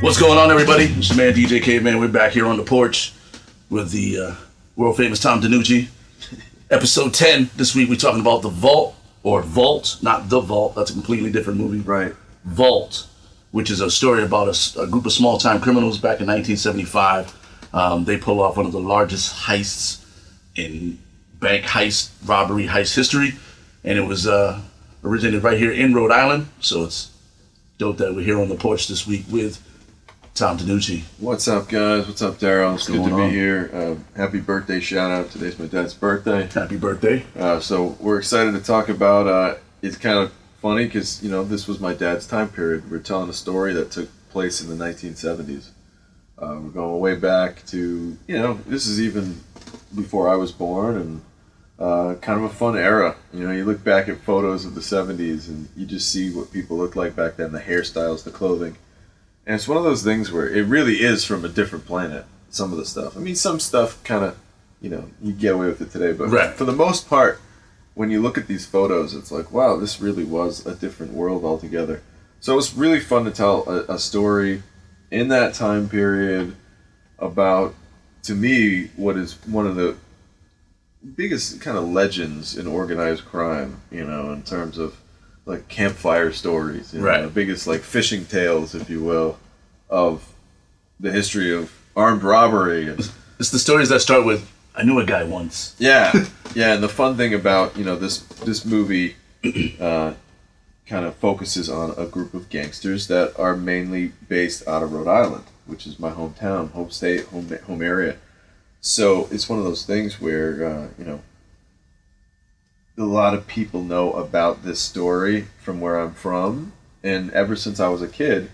What's going on, everybody? It's your man DJ Caveman. We're back here on the porch with the world famous Tom DeNucci. Episode 10. This week we're talking about The Vault, or Vault, not The Vault. That's a completely different movie. Right. Vault, which is a story about a group of small-time criminals back in 1975. They pull off one of the largest heists in bank heist, robbery heist history. And it was originated right here in Rhode Island. So it's dope that we're here on the porch this week with Tom DeNucci. What's up, guys? What's up, Daryl? It's good to be here. Happy birthday shout out. Today's my dad's birthday. Happy birthday. So we're excited to talk about, it's kind of funny because, this was my dad's time period. We're telling a story that took place in the 1970s. We're going way back to, this is even before I was born, and kind of a fun era. You look back at photos of the 70s and you just see what people looked like back then, the hairstyles, the clothing. And it's one of those things where it really is from a different planet, some of the stuff. I mean, some stuff kind of, you get away with it today. But right. For the most part, when you look at these photos, it's like, wow, this really was a different world altogether. So it's really fun to tell a story in that time period about, to me, what is one of the biggest kind of legends in organized crime, in terms of like campfire stories, right. The biggest like fishing tales, if you will, of the history of armed robbery. It's the stories that start with, I knew a guy once. Yeah, yeah, and the fun thing about, this movie kind of focuses on a group of gangsters that are mainly based out of Rhode Island, which is my hometown, home state, home area. So it's one of those things where, a lot of people know about this story from where I'm from, and ever since I was a kid,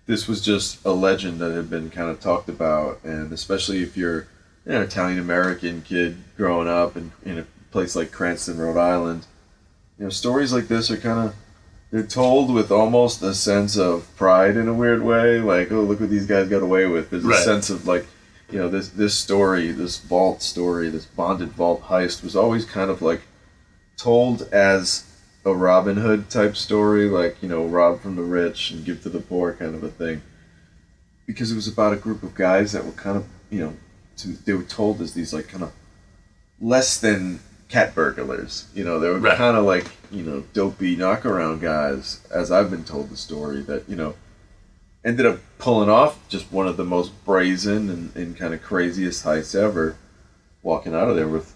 this was just a legend that had been kind of talked about, and especially if you're an Italian-American kid growing up in a place like Cranston, Rhode Island, stories like this are they're told with almost a sense of pride in a weird way, like, oh, look what these guys got away with. There's right. a sense of like, this story, this vault story, this bonded vault heist was always kind of like told as a Robin Hood type story, like, rob from the rich and give to the poor kind of a thing. Because it was about a group of guys that were kind of, they were told as these like kind of less than cat burglars. They were right. kind of like, dopey knockaround guys, as I've been told the story, that, ended up pulling off just one of the most brazen and kind of craziest heists ever, walking out of there with,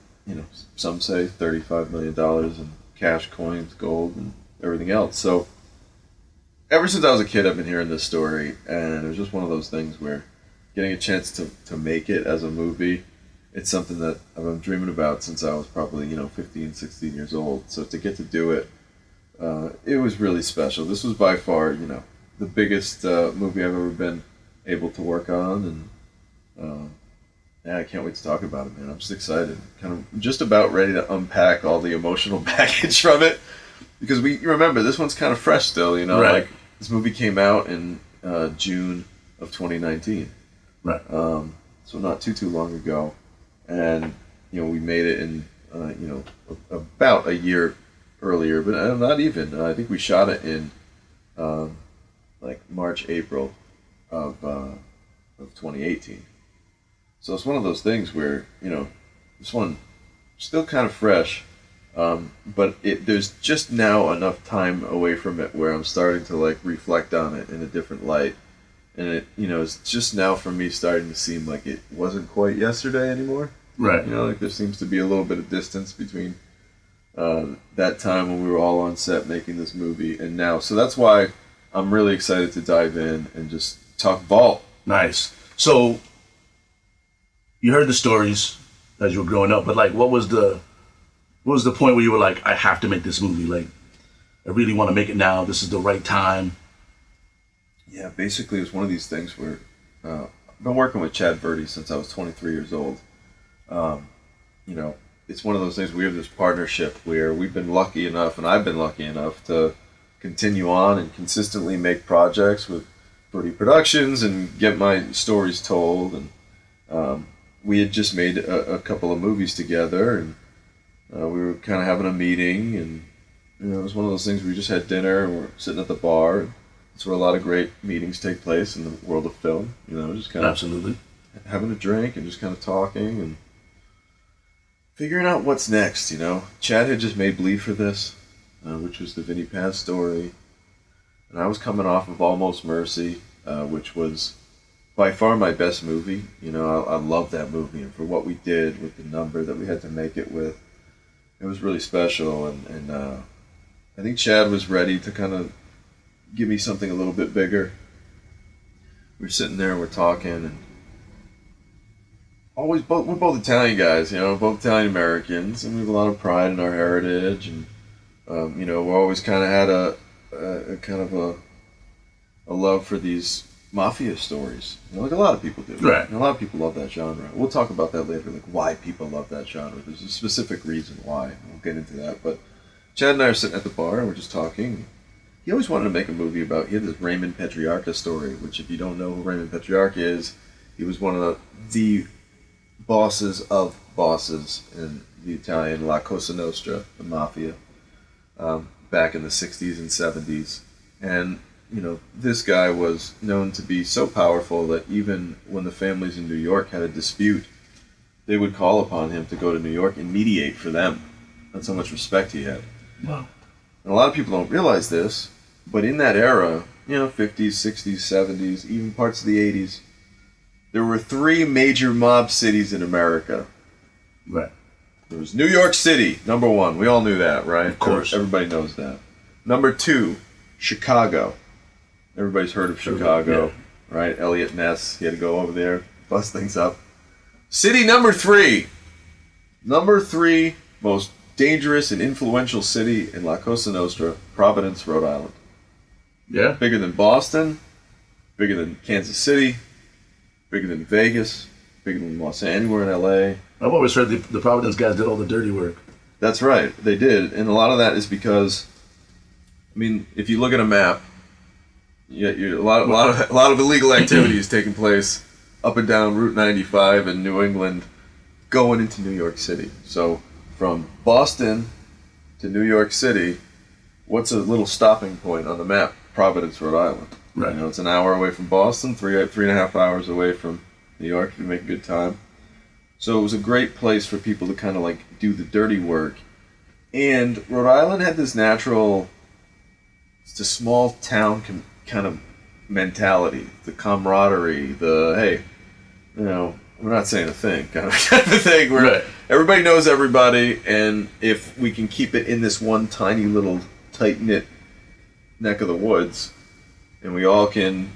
some say $35 million in cash, coins, gold, and everything else. So ever since I was a kid, I've been hearing this story, and it was just one of those things where getting a chance to make it as a movie, it's something that I've been dreaming about since I was probably, 15, 16 years old. So to get to do it, it was really special. This was by far, the biggest movie I've ever been able to work on, and yeah, I can't wait to talk about it, man. I'm just excited. Kind of just about ready to unpack all the emotional baggage from it. Because you remember, this one's kind of fresh still, Right. Like, this movie came out in June of 2019. Right. So not too long ago. And, we made it in, about a year earlier. But not even. I think we shot it in, March, April of 2018. So it's one of those things where, this one still kind of fresh, but there's just now enough time away from it where I'm starting to like reflect on it in a different light. And it, it's just now for me starting to seem like it wasn't quite yesterday anymore. Right. Like there seems to be a little bit of distance between that time when we were all on set making this movie and now. So that's why I'm really excited to dive in and just talk vault. Nice. So you heard the stories as you were growing up, but like, what was the point where you were like, I have to make this movie? Like, I really want to make it now. This is the right time. Yeah, basically it was one of these things where I've been working with Chad Verdi since I was 23 years old. It's one of those things, we have this partnership where we've been lucky enough, and I've been lucky enough to continue on and consistently make projects with Verdi Productions and get my stories told. And we had just made a couple of movies together, and we were kind of having a meeting, and it was one of those things where we just had dinner and we're sitting at the bar. And It's where a lot of great meetings take place in the world of film. You know, just kind of Absolutely. having a drink and just kind of talking and figuring out what's next. You know, Chad had just made Bleed for this, which was the Vinny Paz story, and I was coming off of Almost Mercy, which was by far my best movie. You know, I love that movie, and for what we did with the number that we had to make it with, it was really special. And I think Chad was ready to kind of give me something a little bit bigger. We're sitting there and we're talking, and we're both Italian guys, you know, both Italian Americans, and we have a lot of pride in our heritage, and you know, we always kind of had a kind of a love for these mafia stories, you know, like a lot of people do. Right. And a lot of people love that genre. We'll talk about that later, like why people love that genre. There's a specific reason why. We'll get into that. But Chad and I are sitting at the bar and we're just talking. He always wanted to make a movie about. He had this Raymond Petrarca story, which, if you don't know who Raymond Petrarca is, he was one of the bosses of bosses in the Italian La Cosa Nostra, the mafia, back in the 60s and 70s. And you know, this guy was known to be so powerful that even when the families in New York had a dispute, they would call upon him to go to New York and mediate for them. That's how much respect he had. Wow. And a lot of people don't realize this, but in that era, you know, 50s, 60s, 70s, even parts of the 80s, there were 3 major mob cities in America. Right. There was New York City, number 1. We all knew that, right? Of course. Everybody knows that. Number 2, Chicago. Everybody's heard of Chicago, yeah. Right? Elliot Ness, he had to go over there, bust things up. City number 3. Number 3 most dangerous and influential city in La Cosa Nostra, Providence, Rhode Island. Yeah. Bigger than Boston, bigger than Kansas City, bigger than Vegas, bigger than Los Angeles, anywhere in LA. I've always heard the Providence guys did all the dirty work. That's right, they did. And a lot of that is because, I mean, if you look at a map, a lot of illegal activities taking place up and down Route 95 in New England, going into New York City. So from Boston to New York City, what's a little stopping point on the map? Providence, Rhode Island. Right. You know, it's an hour away from Boston, three and a half hours away from New York if you make a good time. So it was a great place for people to kind of like do the dirty work. And Rhode Island had this natural, it's a small town kind of mentality, the camaraderie, the, hey, you know, we're not saying a thing kind of a thing where Right. everybody knows everybody, and if we can keep it in this one tiny little tight-knit neck of the woods, and we all can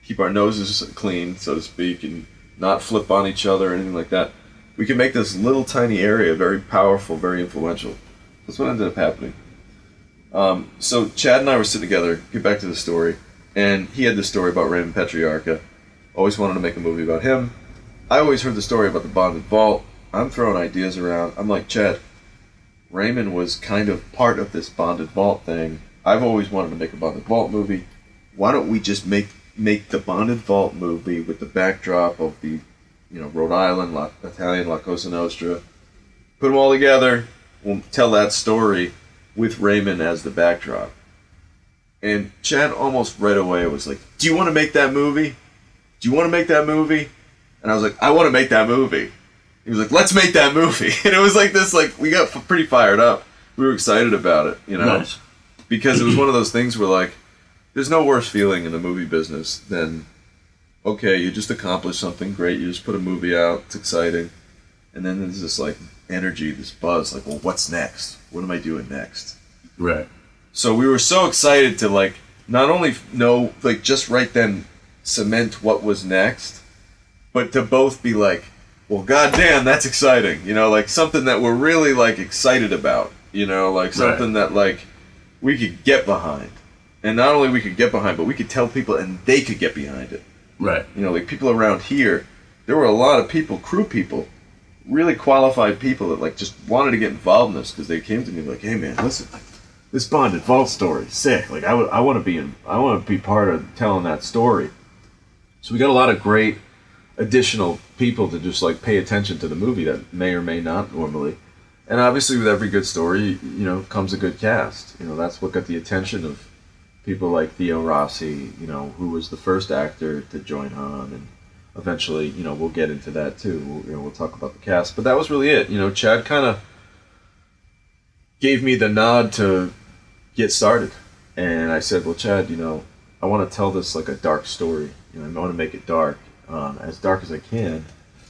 keep our noses clean, so to speak, and not flip on each other or anything like that, we can make this little tiny area very powerful, very influential. That's what ended up happening. So Chad and I were sitting together, get back to the story, and he had this story about Raymond Petrarca. Always wanted to make a movie about him. I always heard the story about the bonded vault. I'm throwing ideas around. I'm like, Chad, Raymond was kind of part of this bonded vault thing. I've always wanted to make a bonded vault movie. Why don't we just make the bonded vault movie with the backdrop of the, you know, Rhode Island, Italian La Cosa Nostra. Put them all together. We'll tell that story with Raymond as the backdrop. And Chad almost right away was like, do you want to make that movie? Do you want to make that movie? And I was like, I want to make that movie. He was like, let's make that movie. And it was like this, like, we got pretty fired up. We were excited about it, you know? Nice. Because it was one of those things where, like, there's no worse feeling in the movie business than, okay, you just accomplished something great. You just put a movie out. It's exciting. And then there's this, like, energy, this buzz. Like, well, what's next? What am I doing next? Right. So we were so excited to, like, not only know, like, just right then cement what was next, but to both be like, well, goddamn, that's exciting. You know, like, something that we're really, like, excited about. You know, like, something that, like, we could get behind. And not only we could get behind, but we could tell people and they could get behind it. Right. You know, like, people around here, there were a lot of people, crew people, really qualified people that, like, just wanted to get involved in this because they came to me like, hey, man, listen, this bonded vault story, sick. Like, I want to be part of telling that story. So we got a lot of great additional people to just, like, pay attention to the movie that may or may not normally. And obviously with every good story, you know, comes a good cast. You know, that's what got the attention of people like Theo Rossi, who was the first actor to join on, and eventually, we'll get into that too. We'll talk about the cast, but that was really it. Chad kind of gave me the nod to get started, and I said, "Well, Chad, I want to tell this like a dark story. I want to make it dark, as dark as I can."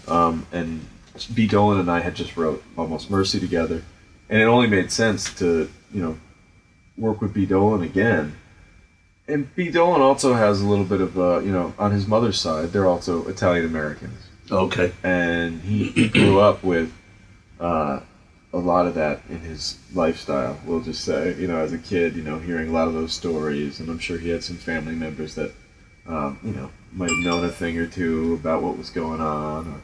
And B. Dolan and I had just wrote Almost Mercy together, and it only made sense to work with B. Dolan again. And B. Dolan also has a little bit of on his mother's side, they're also Italian Americans. Okay. And he grew up with a lot of that in his lifestyle, we'll just say, as a kid, hearing a lot of those stories. And I'm sure he had some family members that, might have known a thing or two about what was going on.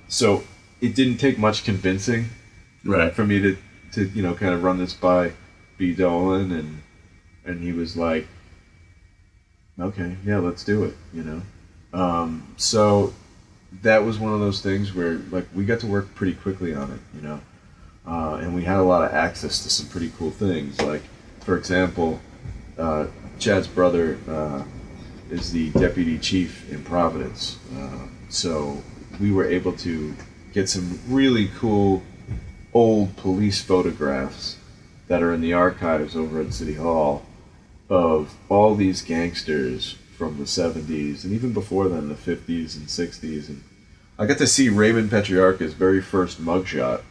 So it didn't take much convincing for me to kind of run this by B. Dolan, and he was like, okay, yeah, let's do it, So that was one of those things where, like, we got to work pretty quickly on it, and we had a lot of access to some pretty cool things. Like, for example, Chad's brother is the deputy chief in Providence, so we were able to get some really cool old police photographs that are in the archives over at City Hall of all these gangsters from the 70s and even before then, the 50s and 60s. And I got to see Raymond Petrarca's very first mugshot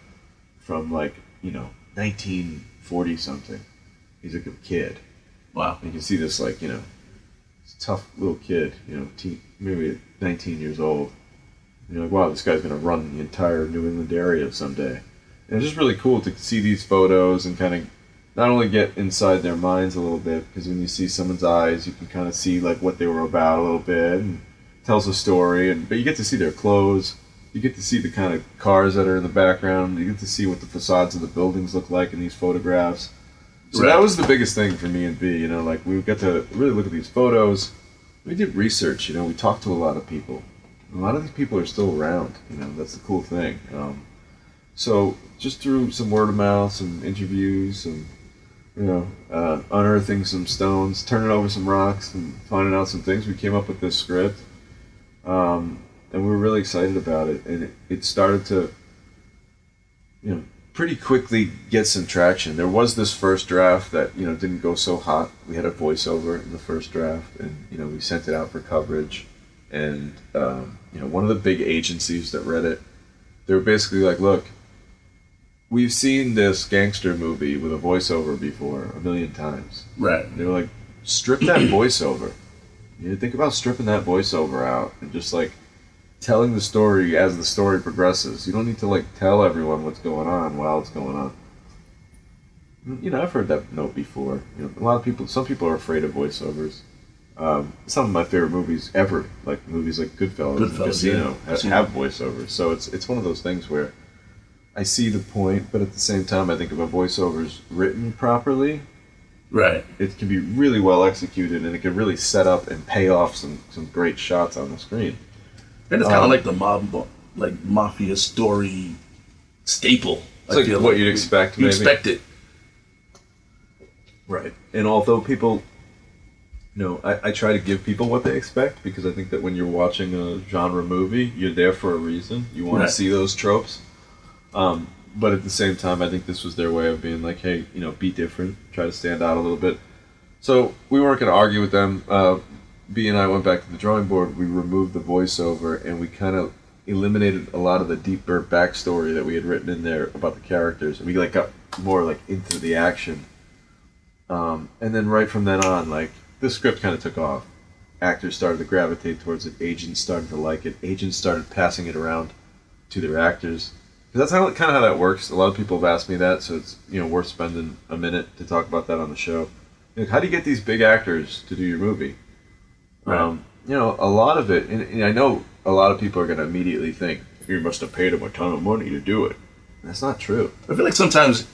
from 1940 something. He's like a kid. Wow. And you can see this tough little kid, maybe 19 years old. And you're like, wow, this guy's going to run the entire New England area someday. And it's just really cool to see these photos and kind of not only get inside their minds a little bit, because when you see someone's eyes, you can kind of see what they were about a little bit, and tells a story. But you get to see their clothes, you get to see the kind of cars that are in the background, you get to see what the facades of the buildings look like in these photographs. So that was the biggest thing for me and B. We got to really look at these photos. We did research. We talked to a lot of people. A lot of these people are still around. That's the cool thing. So just through some word of mouth, some interviews, and unearthing some stones, turning over some rocks, and finding out some things, we came up with this script, and we were really excited about it. And it started to, pretty quickly get some traction. There was this first draft that didn't go so hot. We had a voiceover in the first draft, and we sent it out for coverage. And one of the big agencies that read it, they were basically like, look, we've seen this gangster movie with a voiceover before 1 million times. Right. They were like, strip that voiceover. Think about stripping that voiceover out and just telling the story as the story progresses. You don't need to tell everyone what's going on while it's going on. I've heard that note before. A lot of people, some people are afraid of voiceovers. Some of my favorite movies ever, like movies like Goodfellas and Casino, have voiceovers. So it's one of those things where I see the point, but at the same time, I think if a voiceover's written properly, right, it can be really well executed, and it can really set up and pay off some great shots on the screen. And it's kind of like the mafia story staple. It's like what you'd expect. You expect it, right? And although people, I try to give people what they expect, because I think that when you're watching a genre movie, you're there for a reason. You want to see those tropes. But at the same time, I think this was their way of being like, hey, be different, try to stand out a little bit. So we weren't going to argue with them. B and I went back to the drawing board. We removed the voiceover, and we kind of eliminated a lot of the deeper backstory that we had written in there about the characters. And we got more into the action. And then right from then on, the script kind of took off. Actors started to gravitate towards it. Agents started to like it. Agents started passing it around to their actors. Because that's kind of how that works. A lot of people have asked me that, so it's worth spending a minute to talk about that on the show. How do you get these big actors to do your movie? Right. A lot of it, and I know a lot of people are going to immediately think, you must have paid them a ton of money to do it. That's not true. I feel like sometimes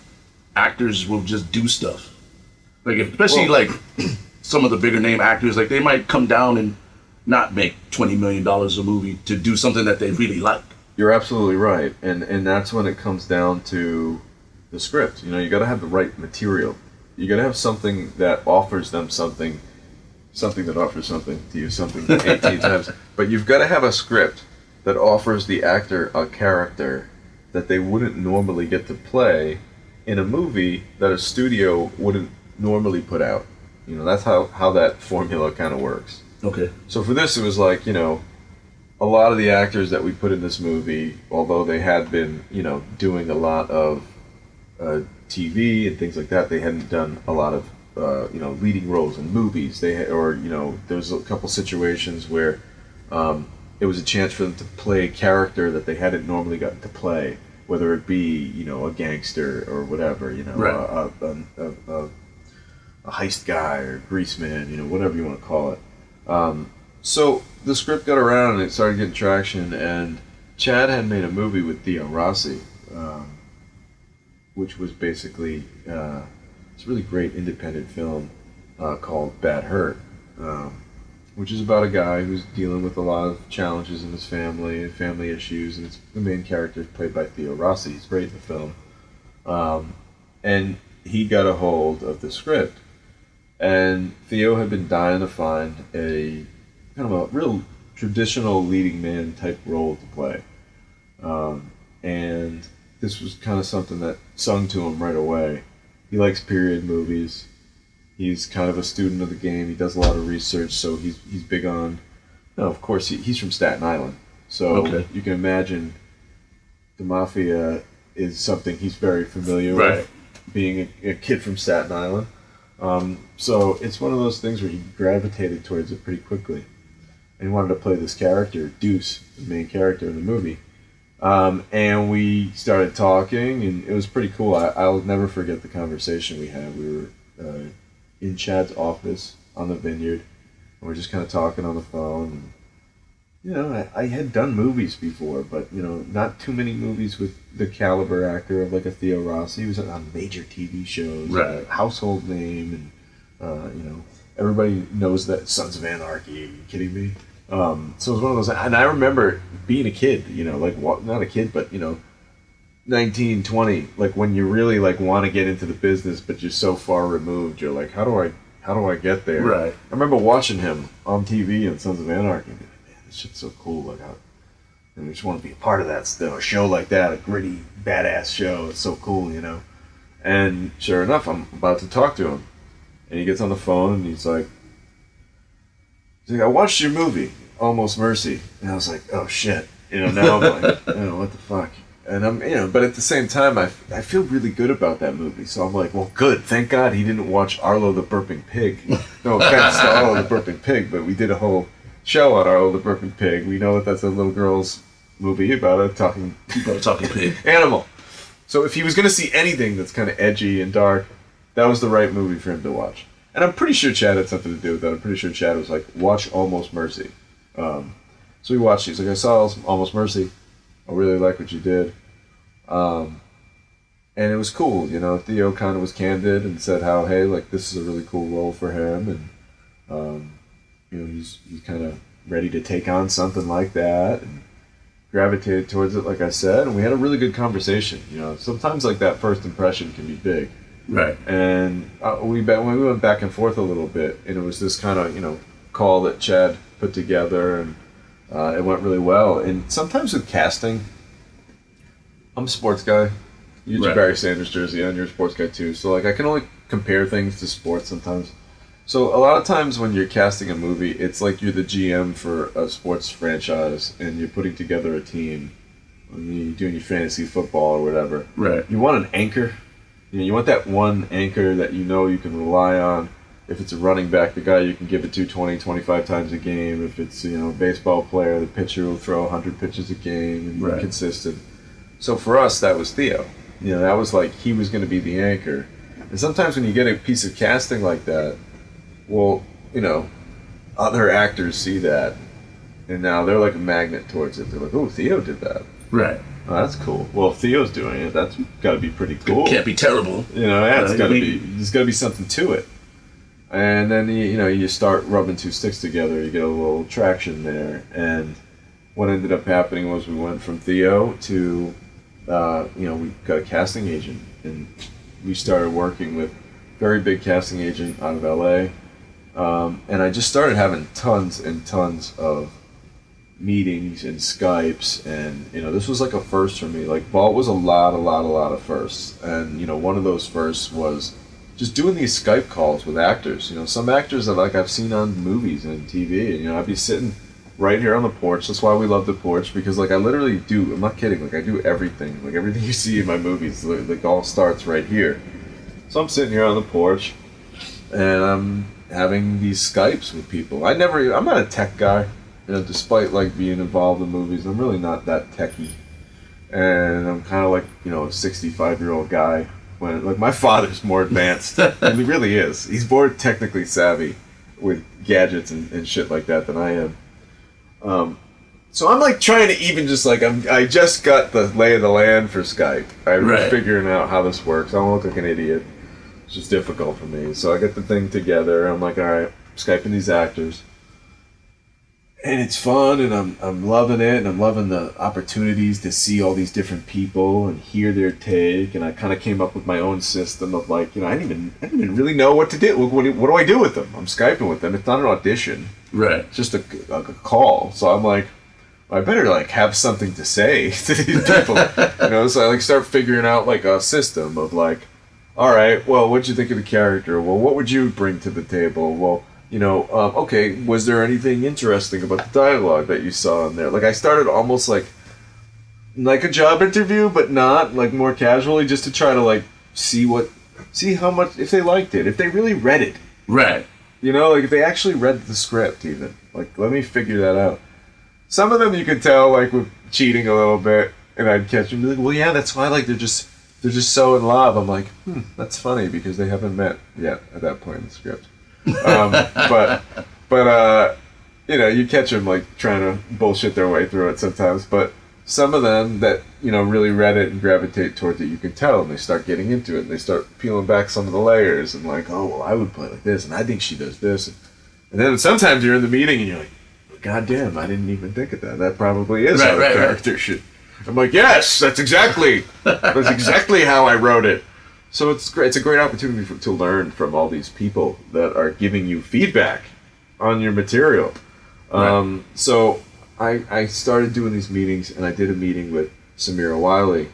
actors will just do stuff. Especially some of the bigger name actors, they might come down and not make $20 million a movie to do something that they really like. You're absolutely right, and that's when it comes down to the script. You got to have the right material. You got to have something that offers them something that offers something to you, something 18 times. But you've got to have a script that offers the actor a character that they wouldn't normally get to play in a movie that a studio wouldn't normally put out. You know, that's how that formula kind of works. Okay. So for this, it was like, you know, a lot of the actors that we put in this movie, although they had been, you know, doing a lot of TV and things like that, they hadn't done a lot of, you know, leading roles in movies. They had, or, you know, there was a couple situations where it was a chance for them to play a character that they hadn't normally gotten to play, whether it be, you know, a gangster or whatever, you know, right. A heist guy or greaseman, you know, whatever you want to call it. So the script got around and it started getting traction, and Chad had made a movie with Theo Rossi, which was basically it's a really great independent film called Bad Hurt, which is about a guy who's dealing with a lot of challenges in his family issues, and it's, the main character is played by Theo Rossi. He's great in the film. And he got a hold of the script, and Theo had been dying to find a kind of a real traditional leading man type role to play. And this was kind of something that sung to him right away. He likes period movies. He's kind of a student of the game. He does a lot of research, so he's big on... No, of course, he's from Staten Island. So you can imagine the Mafia is something he's very familiar with, being a kid from Staten Island. So it's one of those things where he gravitated towards it pretty quickly. And he wanted to play this character, Deuce, the main character in the movie. And we started talking, and it was pretty cool. I'll never forget the conversation we had. We were in Chad's office on the vineyard, and we're just kind of talking on the phone. And, you know, I had done movies before, but, you know, not too many movies with the caliber actor of like a Theo Rossi. He was on major TV shows, a household name, and, you know, everybody knows that Sons of Anarchy. Are you kidding me? So it was one of those, and I remember being a kid, you know, like, not a kid, but, you know, 19, 20, like when you really like want to get into the business, but you're so far removed, you're like, how do I get there? Right. I remember watching him on TV on Sons of Anarchy, and man, this shit's so cool, like, I just want to be a part of that still, a show like that, a gritty, badass show, it's so cool, you know? And sure enough, I'm about to talk to him, and he gets on the phone, and he's like, I watched your movie, Almost Mercy, and I was like, oh shit, you know, now I'm like, oh, what the fuck? And I'm, you know, but at the same time, I feel really good about that movie. So I'm like, well, good. Thank God he didn't watch Arlo the Burping Pig. No offense to Arlo the Burping Pig, but we did a whole show on Arlo the Burping Pig. We know that that's a little girl's movie about a talking pig animal. So if he was going to see anything that's kind of edgy and dark, that was the right movie for him to watch. And I'm pretty sure Chad had something to do with that. I'm pretty sure Chad was like, watch Almost Mercy. So we watched it. He's like, I saw Almost Mercy. I really like what you did. And it was cool, you know. Theo kind of was candid and said how, hey, like, this is a really cool role for him, and you know, he's kind of ready to take on something like that, and gravitated towards it, like I said, and we had a really good conversation. You know, sometimes like that first impression can be big, right? And we went back and forth a little bit, and it was this kind of, you know, call that Chad put together, and it went really well. And sometimes with casting, I'm a sports guy. You use a Barry Sanders jersey on, you're a sports guy too. So like I can only compare things to sports sometimes. So a lot of times when you're casting a movie, it's like you're the GM for a sports franchise and you're putting together a team. You're doing your fantasy football or whatever. Right. You want an anchor. You know, you want that one anchor that you know you can rely on. If it's a running back, the guy you can give it to 20, 25 times a game. If it's, you know, a baseball player, the pitcher will throw 100 pitches a game and be consistent. So for us, that was Theo. You know, that was like, he was going to be the anchor. And sometimes when you get a piece of casting like that, well, you know, other actors see that, and now they're like a magnet towards it. They're like, oh, Theo did that. Right. Oh, that's cool. Well, if Theo's doing it, that's got to be pretty cool. It can't be terrible. You know, yeah, it's got to be, there's got to be something to it. And then, you know, you start rubbing two sticks together, you get a little traction there. And what ended up happening was we went from Theo to, you know, we got a casting agent, and we started working with very big casting agent out of LA. And I just started having tons and tons of meetings and Skypes, and this was like a first for me. Like Vault was a lot of firsts, and one of those firsts was just doing these Skype calls with actors. Some actors that like I've seen on movies and TV, and I'd be sitting right here on the porch. That's why we love the porch, because like I literally do. I'm not kidding. Like I do everything. Like everything you see in my movies, like all starts right here. So I'm sitting here on the porch, and I'm having these Skypes with people. I'm not a tech guy. Despite like being involved in movies, I'm really not that techie, and I'm kind of like a 65-year-old guy. When like my father's more advanced, and he really is. He's more technically savvy with gadgets and shit like that than I am. So I'm like trying to even just like I just got the lay of the land for Skype. I'm figuring out how this works. I don't look like an idiot. It's just difficult for me. So I get the thing together. I'm like, all right, Skyping these actors. And it's fun, and I'm loving it, and I'm loving the opportunities to see all these different people and hear their take. And I kind of came up with my own system of like, I didn't even really know what to do. What do I do with them? I'm Skyping with them. It's not an audition. Right. It's just a call. So I'm like, I better like have something to say to these people. So I like start figuring out like a system of like, all right, well, what'd you think of the character? Well, what would you bring to the table? Well, okay, was there anything interesting about the dialogue that you saw in there? Like, I started almost like a job interview, but not, like, more casually, just to try to, like, see how much, if they liked it, if they really read it. Right. Like, if they actually read the script, even. Like, let me figure that out. Some of them you could tell, like, were cheating a little bit, and I'd catch them and be like, well, yeah, that's why, like, they're just so in love. I'm like, that's funny, because they haven't met yet at that point in the script. But you catch them like trying to bullshit their way through it sometimes. But some of them that really read it and gravitate towards it, you can tell, and they start getting into it, and they start peeling back some of the layers, and like, oh well, I would play like this, and I think she does this, and then sometimes you're in the meeting and you're like, God damn, I didn't even think of that. That probably is how the character should. I'm like, yes, that's exactly how I wrote it. So it's great. It's a great opportunity to learn from all these people that are giving you feedback on your material. Right. So I started doing these meetings, and I did a meeting with Samira Wiley,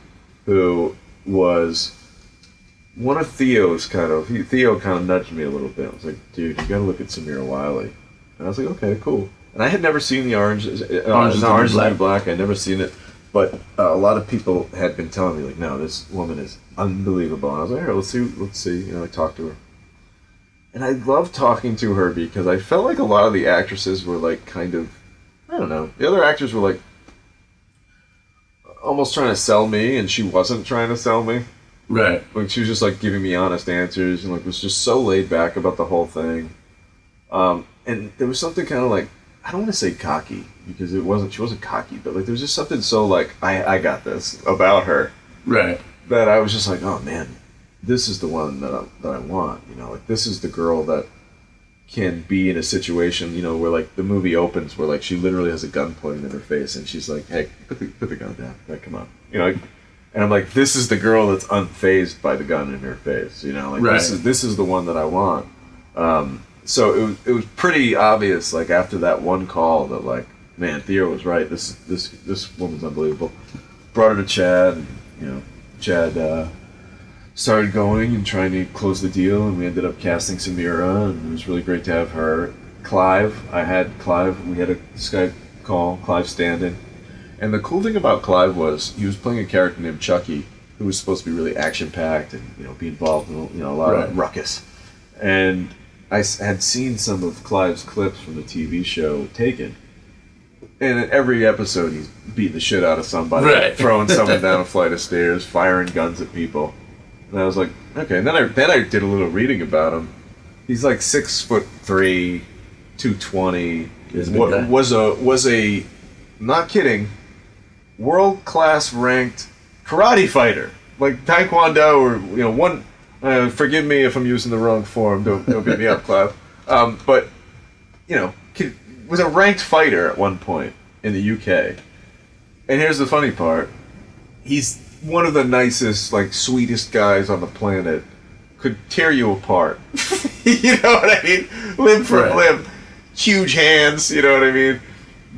who was one of Theo's Theo kind of nudged me a little bit. I was like, dude, you got to look at Samira Wiley. And I was like, okay, cool. And I had never seen the Orange is the Black. I'd never seen it. But a lot of people had been telling me, like, no, this woman is unbelievable. And I was like, all right, let's see. I talked to her. And I loved talking to her because I felt like a lot of the actresses were, like, kind of, I don't know. The other actors were, like, almost trying to sell me, and she wasn't trying to sell me. Right. Like, she was just, like, giving me honest answers, and, like, was just so laid back about the whole thing. And there was something kind of, like, I don't want to say cocky, because she wasn't cocky, but like there was just something so like I got this about her, right? That I was just like, oh man, this is the one that I want, like this is the girl that can be in a situation, where like the movie opens where like she literally has a gun pointed at her face and she's like, hey, put the gun down, like come on, and I'm like, this is the girl that's unfazed by the gun in her face, like right. This is the one that I want. So it was pretty obvious, like after that one call, that like, man, Theo was right. This woman's unbelievable. Brought her to Chad, and Chad started going and trying to close the deal, and we ended up casting Samira, and it was really great to have her. Clive, we had a Skype call, Clive Standen, and the cool thing about Clive was he was playing a character named Chucky, who was supposed to be really action packed and be involved in a lot of ruckus, and I had seen some of Clive's clips from the TV show Taken, and in every episode he's beating the shit out of somebody, right. Throwing someone down a flight of stairs, firing guns at people. And I was like, okay. And then I did a little reading about him. He's like 6'3", 220. Was a not kidding, world-class ranked karate fighter, like Taekwondo or one. Forgive me if I'm using the wrong form. Don't beat me up, Clive. But was a ranked fighter at one point in the UK. And here's the funny part: he's one of the nicest, like sweetest guys on the planet. could tear you apart. You know what I mean? Limb from limb. Huge hands, you know what I mean?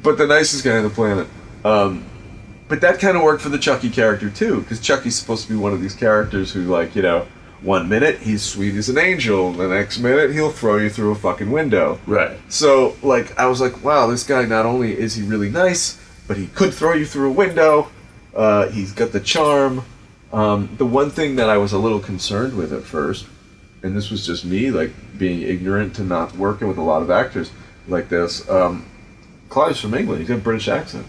But the nicest guy on the planet. But that kind of worked for the Chucky character too, because Chucky's supposed to be one of these characters who, like, you know, 1 minute he's sweet as an angel, the next minute he'll throw you through a fucking window. Right. So, like, I was like, wow, this guy, not only is he really nice, but he could throw you through a window. He's got the charm. The one thing that I was a little concerned with at first, and this was just me, like, being ignorant to not working with a lot of actors like this, Clive's from England. He's got a British accent.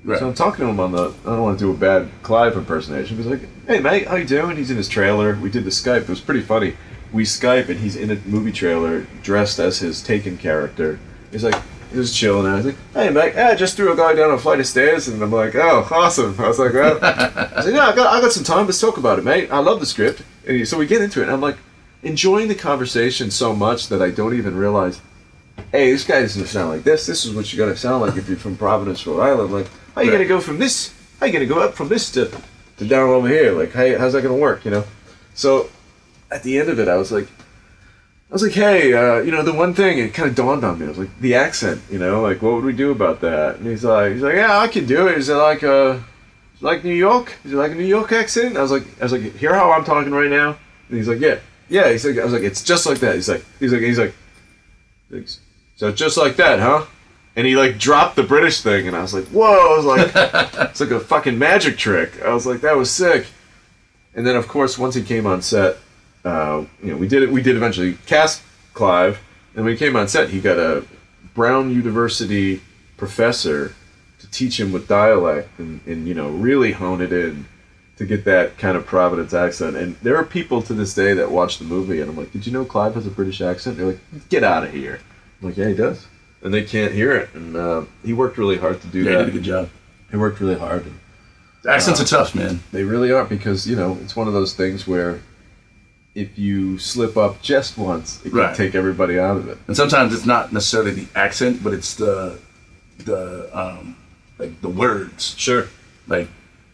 Right. So I'm talking to him on the, I don't want to do a bad Clive impersonation, but he's like, hey mate, how you doing? He's in his trailer. We did the Skype. It was pretty funny. We Skype and he's in a movie trailer dressed as his Taken character. He's like, he was chilling out. He's like, hey mate, I just threw a guy down a flight of stairs. And I'm like, oh, awesome. I was like, well, I was like, yeah, I got some time. Let's talk about it, mate. I love the script. And so we get into it and I'm like, enjoying the conversation so much that I don't even realize, hey, this guy doesn't sound like this. This is what you got to sound like if you're from Providence, Rhode Island. Like, how you gonna go from this? How you gonna go up from this to down over here? Like, hey, how's that gonna work? You know. So, at the end of it, I was like, hey, you know, the one thing, it kind of dawned on me. I was like, the accent. You know, like, what would we do about that? And he's like, yeah, I can do it. Is it like New York? Is it like a New York accent? I was like, hear how I'm talking right now? And he's like, yeah. He's like, I was like, it's just like that. He's like, so it's just like that, huh? And he, like, dropped the British thing, and I was like, whoa, I was like, it's like a fucking magic trick. I was like, that was sick. And then, of course, once he came on set, you know, we did eventually cast Clive, and when he came on set, he got a Brown University professor to teach him with dialect and you know, really hone it in to get that kind of Providence accent. And there are people to this day that watch the movie, and I'm like, did you know Clive has a British accent? They're like, get out of here. I'm like, yeah, he does. And they can't hear it. And he worked really hard to do that. He did a good job. He worked really hard. And, accents are tough, man. They really are, because, you know, it's one of those things where if you slip up just once, it can take everybody out of it. And sometimes it's not necessarily the accent, but it's the words. Sure. Like,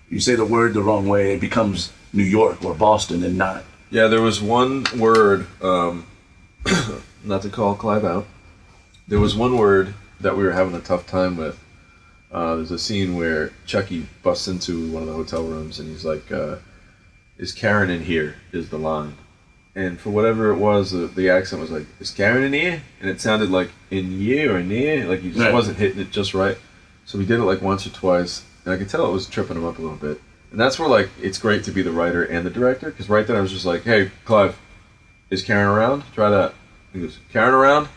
you say the word the wrong way, it becomes New York or Boston and not. Yeah, there was one word, not to call Clive out, there was one word that we were having a tough time with. There's a scene where Chucky busts into one of the hotel rooms and he's like, is Karen in here, is the line. And for whatever it was, the accent was like, is Karen in here? And it sounded like in here or near, like he just wasn't hitting it just right. So we did it like once or twice, and I could tell it was tripping him up a little bit. And that's where, like, it's great to be the writer and the director, because right then I was just like, hey, Clive, is Karen around? Try that. He goes, Karen around?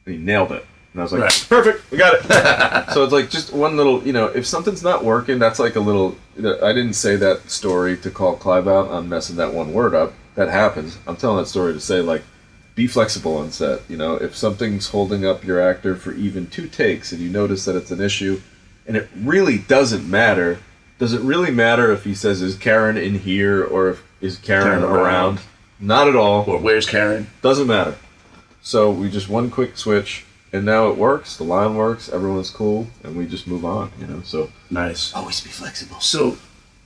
And he nailed it. And I was like, perfect, we got it. So it's like just one little, you know, if something's not working, that's like a little, I didn't say that story to call Clive out on messing that one word up. That happens. I'm telling that story to say, like, be flexible on set. You know, if something's holding up your actor for even 2 takes and you notice that it's an issue, and it really doesn't matter, does it really matter if he says, is Karen in here, or if is Karen around? Not at all. Or where's Karen? Doesn't matter. So we just one quick switch, and now it works. The line works. Everyone's cool, and we just move on. You know, so nice. Always be flexible. So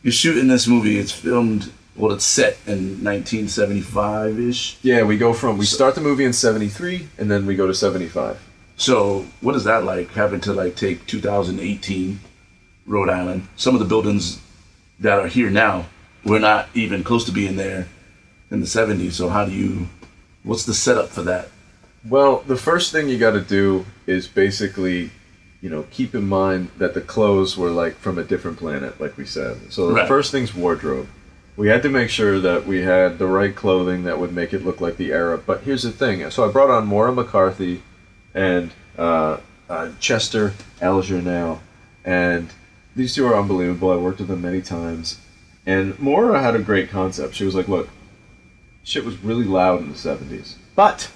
you're shooting this movie. It's filmed. Well, it's set in 1975-ish. Yeah, we start the movie in 73, and then we go to 75. So what is that like, having to like take 2018 Rhode Island? Some of the buildings that are here now, we're not even close to being there in the 70s. So what's the setup for that? Well, the first thing you got to do is basically, you know, keep in mind that the clothes were like from a different planet, like we said. So the first thing's wardrobe. We had to make sure that we had the right clothing that would make it look like the era. But here's the thing. So I brought on Maura McCarthy and Chester Algernow. And these two are unbelievable. I worked with them many times. And Maura had a great concept. She was like, look, shit was really loud in the 70s. But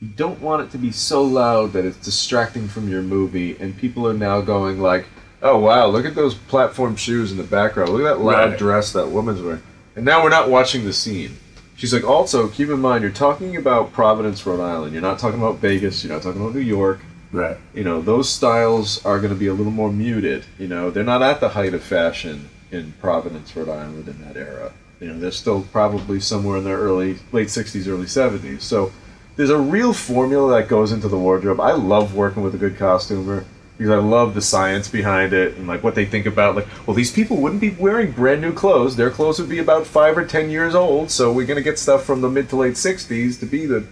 you don't want it to be so loud that it's distracting from your movie. And people are now going like, oh, wow, look at those platform shoes in the background. Look at that loud dress that woman's wearing. And now we're not watching the scene. She's like, also, keep in mind, you're talking about Providence, Rhode Island. You're not talking about Vegas. You're not talking about New York. Right. You know, those styles are going to be a little more muted. You know, they're not at the height of fashion in Providence, Rhode Island in that era. They're still probably somewhere in their late 60s, early 70s. So there's a real formula that goes into the wardrobe. I love working with a good costumer because I love the science behind it and like what they think about. Like, well, these people wouldn't be wearing brand new clothes. Their clothes would be about 5 or 10 years old. So we're gonna get stuff from the mid to late 60s to be the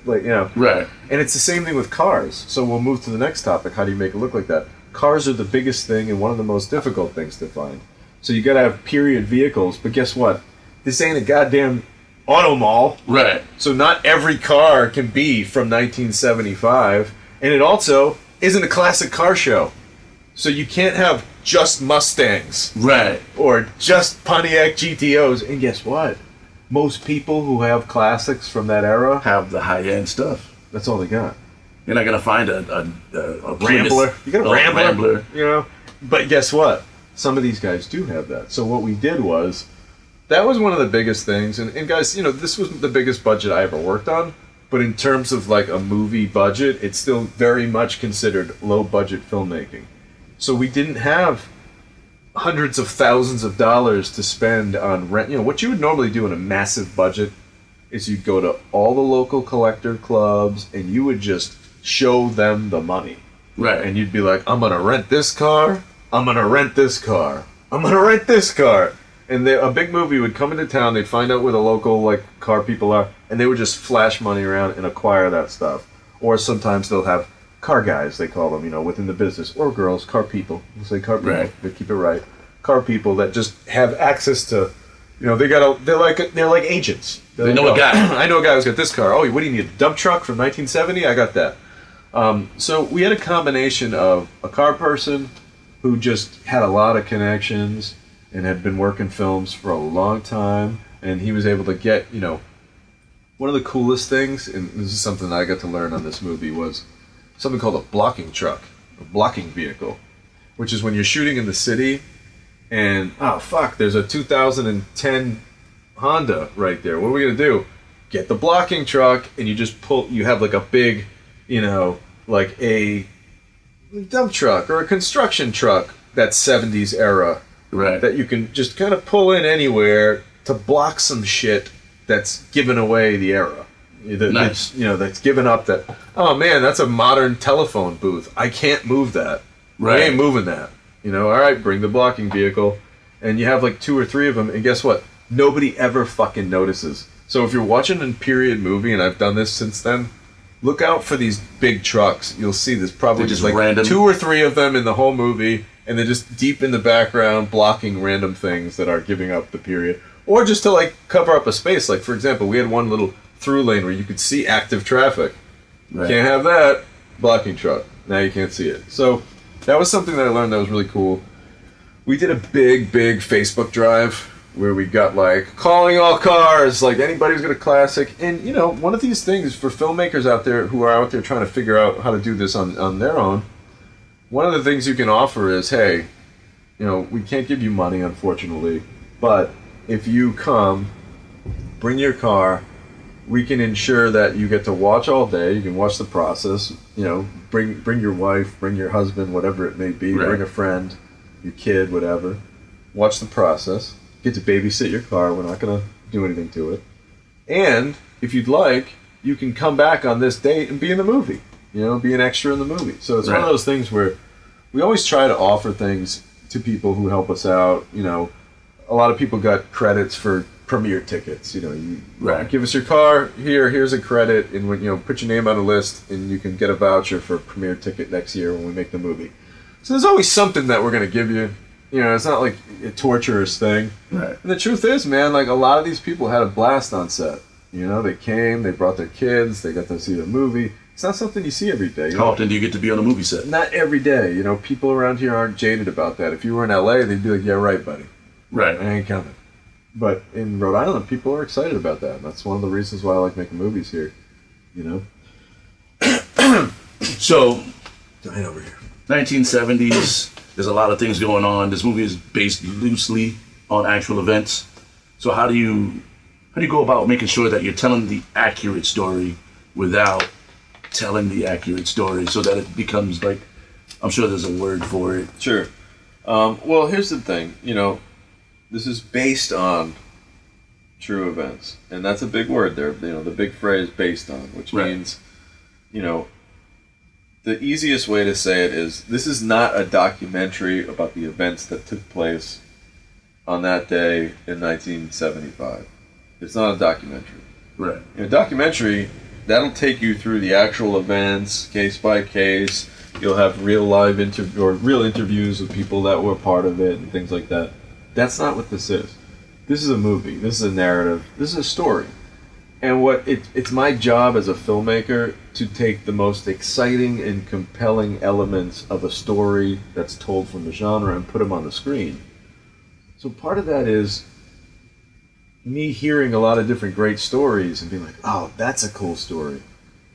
Right. And it's the same thing with cars. So we'll move to the next topic. How do you make it look like that? Cars are the biggest thing and one of the most difficult things to find. So you gotta have period vehicles. But guess what? This ain't a goddamn auto mall. Right. So not every car can be from 1975, and it also isn't a classic car show. So you can't have just Mustangs. Right. Or just Pontiac GTOs. And guess what? Most people who have classics from that era Have the high-end stuff. that's all they got. You're not going to find a Rambler. You got a Rambler. But guess what? Some of these guys do have that. So what we did was, that was one of the biggest things. And guys, this was the biggest budget I ever worked on. But in terms of like a movie budget, it's still very much considered low budget filmmaking. So we didn't have hundreds of thousands of dollars to spend on rent. What you would normally do in a massive budget is you'd go to all the local collector clubs and you would just show them the money. Right. And you'd be like, I'm going to rent this car. I'm going to rent this car. I'm going to rent this car. And a big movie would come into town. They'd find out where the local car people are, and they would just flash money around and acquire that stuff. Or sometimes they'll have car guys, they call them, within the business, or girls, car people. We'll say car people. Right. They keep it right. Car people that just have access to, they're like agents. They know a guy. I know a guy who's got this car. Oh, what do you need? A dump truck from 1970? I got that. So we had a combination of a car person who just had a lot of connections and had been working films for a long time, and he was able to get, one of the coolest things, and this is something that I got to learn on this movie, was something called a blocking truck, a blocking vehicle, which is when you're shooting in the city, and, there's a 2010 Honda right there. What are we going to do? Get the blocking truck, and you just you have like a big, like a dump truck or a construction truck that's 70s era. Right. That you can just kind of pull in anywhere to block some shit that's given away the era. Nice. That's given up that, oh man, that's a modern telephone booth. I can't move that. Right. I ain't moving that. All right, bring the blocking vehicle. And you have like 2 or 3 of them, and guess what? Nobody ever fucking notices. So if you're watching a period movie, and I've done this since then, look out for these big trucks. You'll see there's probably just like random 2 or 3 of them in the whole movie, and they're just deep in the background blocking random things that are giving up the period. Or just to cover up a space. Like, for example, we had one little through lane where you could see active traffic. Right. Can't have that. Blocking truck. Now you can't see it. So that was something that I learned that was really cool. We did a big Facebook drive where we got calling all cars, anybody who's got a classic. And, one of these things for filmmakers out there who are out there trying to figure out how to do this on their own, one of the things you can offer is, hey, we can't give you money, unfortunately, but if you come, bring your car, we can ensure that you get to watch all day. You can watch the process. Bring your wife, bring your husband, whatever it may be. Right. Bring a friend, your kid, whatever. Watch the process. Get to babysit your car. We're not going to do anything to it. And if you'd like, you can come back on this date and be in the movie. Be an extra in the movie. So it's one of those things where we always try to offer things to people who help us out. A lot of people got credits for premiere tickets. Right. Give us your car. Here's a credit, and when put your name on a list, and you can get a voucher for a premiere ticket next year when we make the movie. So there's always something that we're gonna give you. It's not like a torturous thing. Right. And the truth is, man, a lot of these people had a blast on set. They came, they brought their kids, they got to see the movie. It's not something you see every day. How often do you get to be on a movie set? Not every day. People around here aren't jaded about that. If you were in LA, they'd be like, yeah, right, buddy. Right. I ain't coming. But in Rhode Island, people are excited about that. And that's one of the reasons why I like making movies here. So, dying over here. 1970s, there's a lot of things going on. This movie is based loosely on actual events. So how do you go about making sure that you're telling the accurate story without telling the accurate story so that it becomes I'm sure there's a word for it. Sure. Well, here's the thing. This is based on true events. And that's a big word there, the big phrase based on, which means, the easiest way to say it is this is not a documentary about the events that took place on that day in 1975. It's not a documentary. Right. A documentary, that'll take you through the actual events, case by case. You'll have real interviews with people that were part of it and things like that. That's not what this is. This is a movie. This is a narrative. This is a story. And it's my job as a filmmaker to take the most exciting and compelling elements of a story that's told from the genre and put them on the screen. So part of that is me hearing a lot of different great stories and being like, oh, that's a cool story.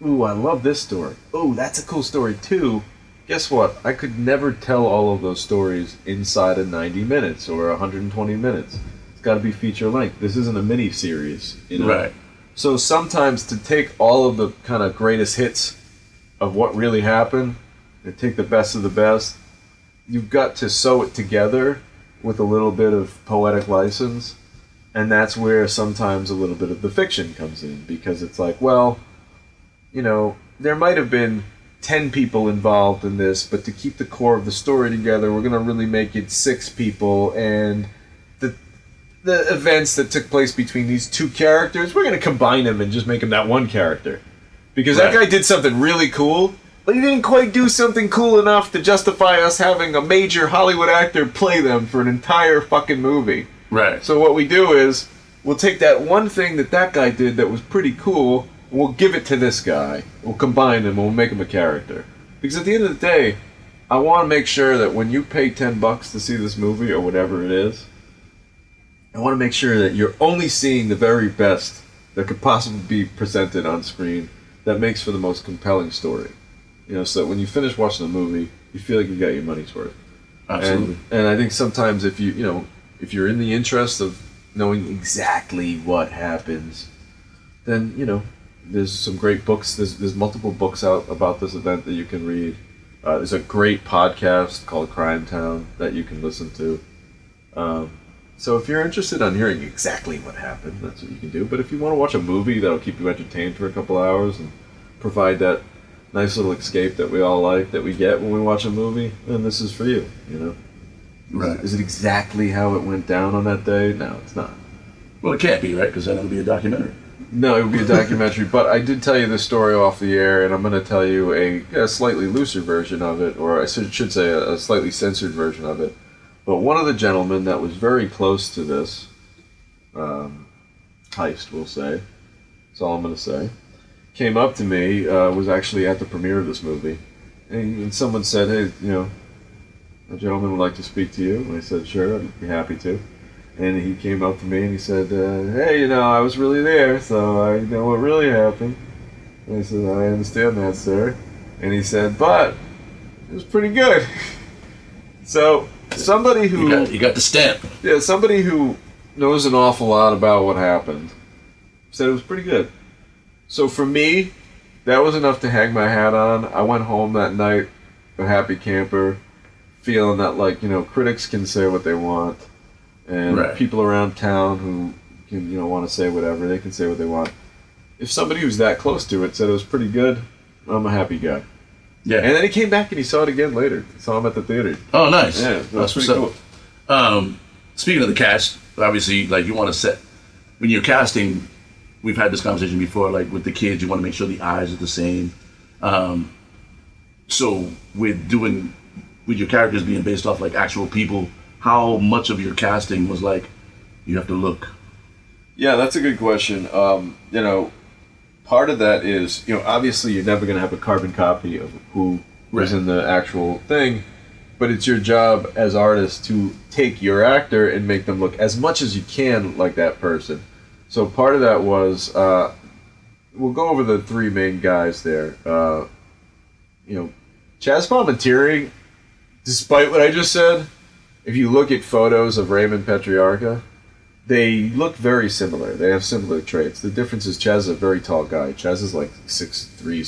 Ooh, I love this story. Ooh, that's a cool story too. Guess what? I could never tell all of those stories inside of 90 minutes or 120 minutes. It's got to be feature length. This isn't a mini series, Right. So sometimes to take all of the kind of greatest hits of what really happened and take the best of the best, you've got to sew it together with a little bit of poetic license. And that's where sometimes a little bit of the fiction comes in, because it's like, well, there might have been 10 people involved in this, but to keep the core of the story together, we're going to really make it 6 people, and the events that took place between these 2 characters, we're going to combine them and just make them that one character. Because that guy did something really cool, but he didn't quite do something cool enough to justify us having a major Hollywood actor play them for an entire fucking movie. Right. So what we do is, we'll take that one thing that guy did that was pretty cool, and we'll give it to this guy. We'll combine them, and we'll make him a character. Because at the end of the day, I want to make sure that when you pay $10 to see this movie, or whatever it is, I want to make sure that you're only seeing the very best that could possibly be presented on screen that makes for the most compelling story. So that when you finish watching the movie, you feel like you got your money's worth. Absolutely. And I think sometimes if if you're in the interest of knowing exactly what happens, then, there's some great books. There's multiple books out about this event that you can read. There's a great podcast called Crime Town that you can listen to. So if you're interested in hearing exactly what happened, that's what you can do. But if you want to watch a movie that'll keep you entertained for a couple hours and provide that nice little escape that we all like, that we get when we watch a movie, then this is for you, Right. Is it exactly how it went down on that day? No, it's not. Well, it can't be, right? Because then it'll be a documentary. No, it would be a documentary. But I did tell you this story off the air, and I'm going to tell you a slightly looser version of it, or I should say a slightly censored version of it. But one of the gentlemen that was very close to this heist, we'll say, that's all I'm going to say, came up to me, was actually at the premiere of this movie, and someone said, hey, a gentleman would like to speak to you. And I said, sure, I'd be happy to. And he came up to me and he said, hey, I was really there, so I know what really happened. And I said, I understand that, sir. And he said, but it was pretty good. So somebody who... You got the stamp. Yeah, somebody who knows an awful lot about what happened said it was pretty good. So for me, that was enough to hang my hat on. I went home that night a happy camper, feeling that, critics can say what they want, and people around town who can, want to say whatever, they can say what they want. If somebody who's that close to it said it was pretty good, I'm a happy guy. Yeah. And then he came back and he saw it again later. Saw him at the theater. Oh, nice. Yeah, that's pretty cool. Speaking of the cast, obviously, you want to set... When you're casting, we've had this conversation before, with the kids, you want to make sure the eyes are the same. So with your characters being based off, actual people, how much of your casting was you have to look? Yeah, that's a good question. Part of that is, obviously you're never going to have a carbon copy of who was in the actual thing, but it's your job as artists to take your actor and make them look as much as you can like that person. So part of that was, we'll go over the 3 main guys there. Chaz Palminteri, despite what I just said, if you look at photos of Raymond Petrarca, they look very similar. They have similar traits. The difference is Chaz is a very tall guy. Chaz is 6'3",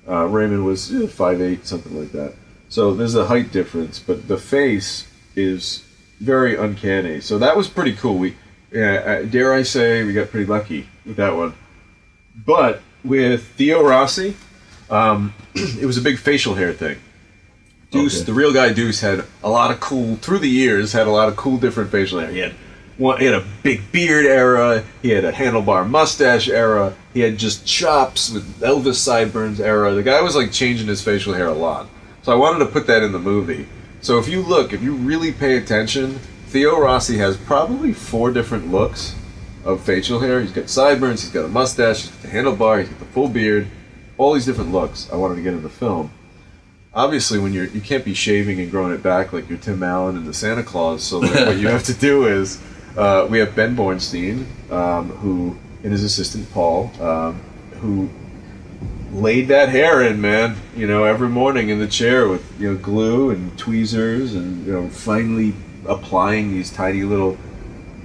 6'4". Raymond was 5'8", something like that. So there's a height difference, but the face is very uncanny. So that was pretty cool. Yeah, dare I say we got pretty lucky with that one. But with Theo Rossi, it was a big facial hair thing. Deuce, the real guy Deuce, had a lot of cool, through the years, had a lot of cool different facial hair. He had a big beard era, he had a handlebar mustache era, he had just chops with Elvis sideburns era. The guy was like changing his facial hair a lot. So I wanted to put that in the movie. So if you really pay attention, Theo Rossi has probably 4 different looks of facial hair. He's got sideburns, he's got a mustache, he's got the handlebar, he's got the full beard, all these different looks I wanted to get in the film. Obviously, when you can't be shaving and growing it back like you're Tim Allen and the Santa Claus, so like, what you have to do is, we have Ben Bornstein, who, and his assistant Paul, who laid that hair in, man, every morning in the chair with, glue and tweezers and, finally applying these tiny little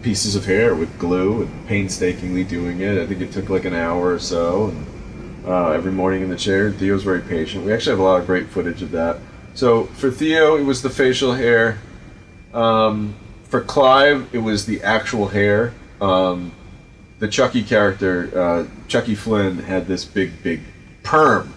pieces of hair with glue and painstakingly doing it. I think it took like an hour or so, and every morning in the chair. Theo's very patient. We actually have a lot of great footage of that. So for Theo, it was the facial hair. For Clive, it was the actual hair. The Chucky character, Chucky Flynn, had this big perm.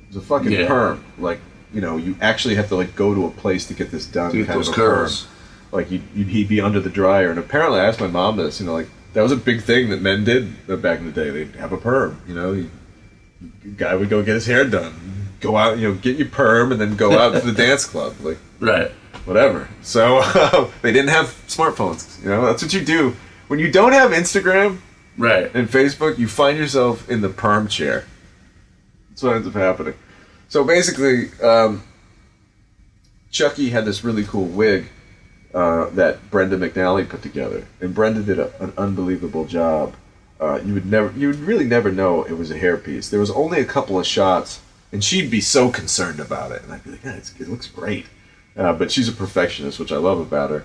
It was a fucking perm. Like, you actually have to like go to a place to get this done. Dude, those curls. Perm. Like he'd be under the dryer, and apparently I asked my mom this. Like that was a big thing that men did back in the day. They'd have a perm. Guy would go get his hair done, go out, get your perm, and then go out to the dance club, like right, whatever. So they didn't have smartphones. That's what you do when you don't have Instagram, right, and Facebook. You find yourself in the perm chair. That's what ends up happening. So basically, Chucky had this really cool wig that Brenda McNally put together, and Brenda did an unbelievable job. You would really never know it was a hairpiece. There was only a couple of shots, and she'd be so concerned about it, and I'd be like, it looks great. But she's a perfectionist, which I love about her.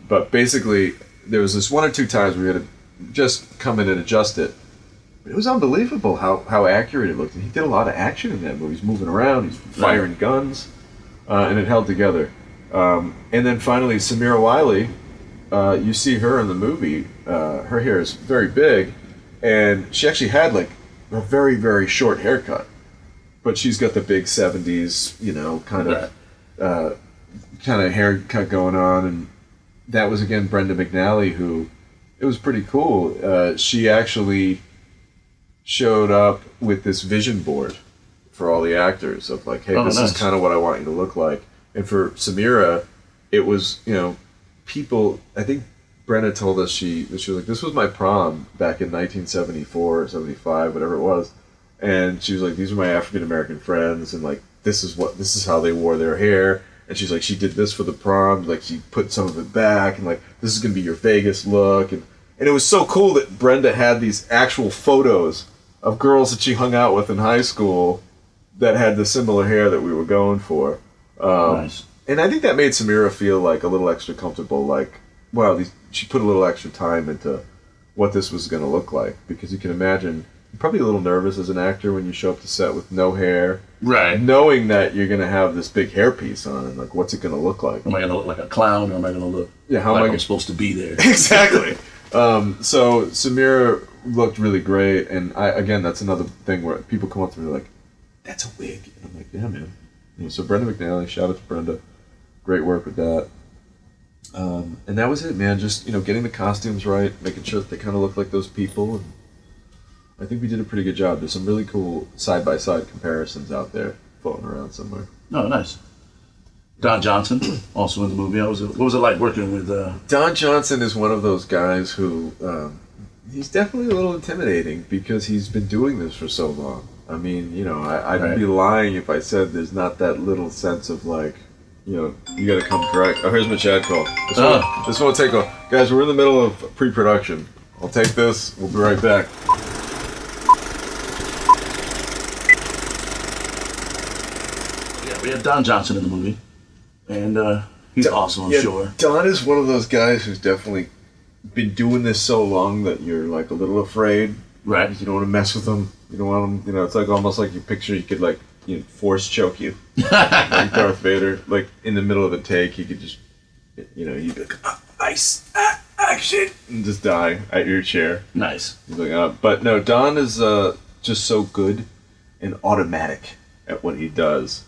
But basically, there was this 1 or 2 times we had to just come in and adjust it. It was unbelievable how accurate it looked. And he did a lot of action in that movie. He's moving around, he's firing guns, and it held together. And then finally, Samira Wiley, you see her in the movie. Her hair is very big, and she actually had like a very, very short haircut. But she's got the big 70s, kind of haircut going on. And that was, again, Brenda McNally, who, it was pretty cool. She actually showed up with this vision board for all the actors of like, hey, this is kind of what I want you to look like. And for Samira, it was, people, I think Brenda told us she was like, this was my prom back in 1974 or 75, whatever it was. And she was like, these are my African-American friends, and like, this is how they wore their hair. And she's like, she did this for the prom, like she put some of it back, and like, this is gonna be your Vegas look. And it was so cool that Brenda had these actual photos of girls that she hung out with in high school that had the similar hair that we were going for. Nice. And I think that made Samira feel like a little extra comfortable, like, wow, she put a little extra time into what this was going to look like. Because you can imagine, you're probably a little nervous as an actor when you show up to set with no hair. Right. Knowing that you're going to have this big hairpiece on, and like, what's it going to look like? Am I going to look like a clown, or am I going to look I'm supposed to be there? Exactly. So Samira looked really great, and again, that's another thing where people come up to me like, that's a wig. And I'm like, yeah, man. So Brenda McNally, shout out to Brenda. Great work with that. And that was it, man. Just, getting the costumes right, making sure that they kind of look like those people. And I think we did a pretty good job. There's some really cool side-by-side comparisons out there floating around somewhere. Oh, nice. Don Johnson, also in the movie. What was it like working with... Don Johnson is one of those guys who... he's definitely a little intimidating because he's been doing this for so long. I mean, I'd be lying if I said there's not that little sense of like, you gotta come correct. Oh, here's my chat call. This won't take a... Guys, we're in the middle of pre-production. I'll take this. We'll be right back. Yeah, we have Don Johnson in the movie. And he's awesome, I'm sure. Don is one of those guys who's definitely been doing this so long that you're like a little afraid. Right. You don't want to mess with him. You don't want him, it's like almost like you picture he could like, force choke you. Like Darth Vader. Like in the middle of a take, he could just, you'd be like, ice, action, and just die at your chair. Nice. But no, Don is just so good and automatic at what he does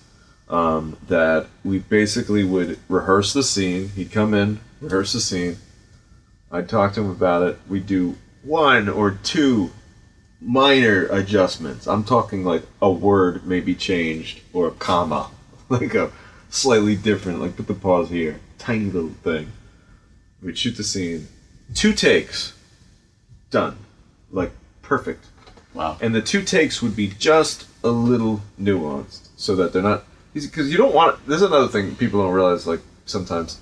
that we basically would rehearse the scene. He'd come in, rehearse the scene. I'd talk to him about it. We'd do 1 or 2 minor adjustments. I'm talking like a word may be changed or a comma, like a slightly different, like put the pause here, tiny little thing. We'd shoot the scene, 2 takes, done, like perfect. Wow. And the 2 takes would be just a little nuanced, so that they're not, because you don't want. There's another thing people don't realize, like sometimes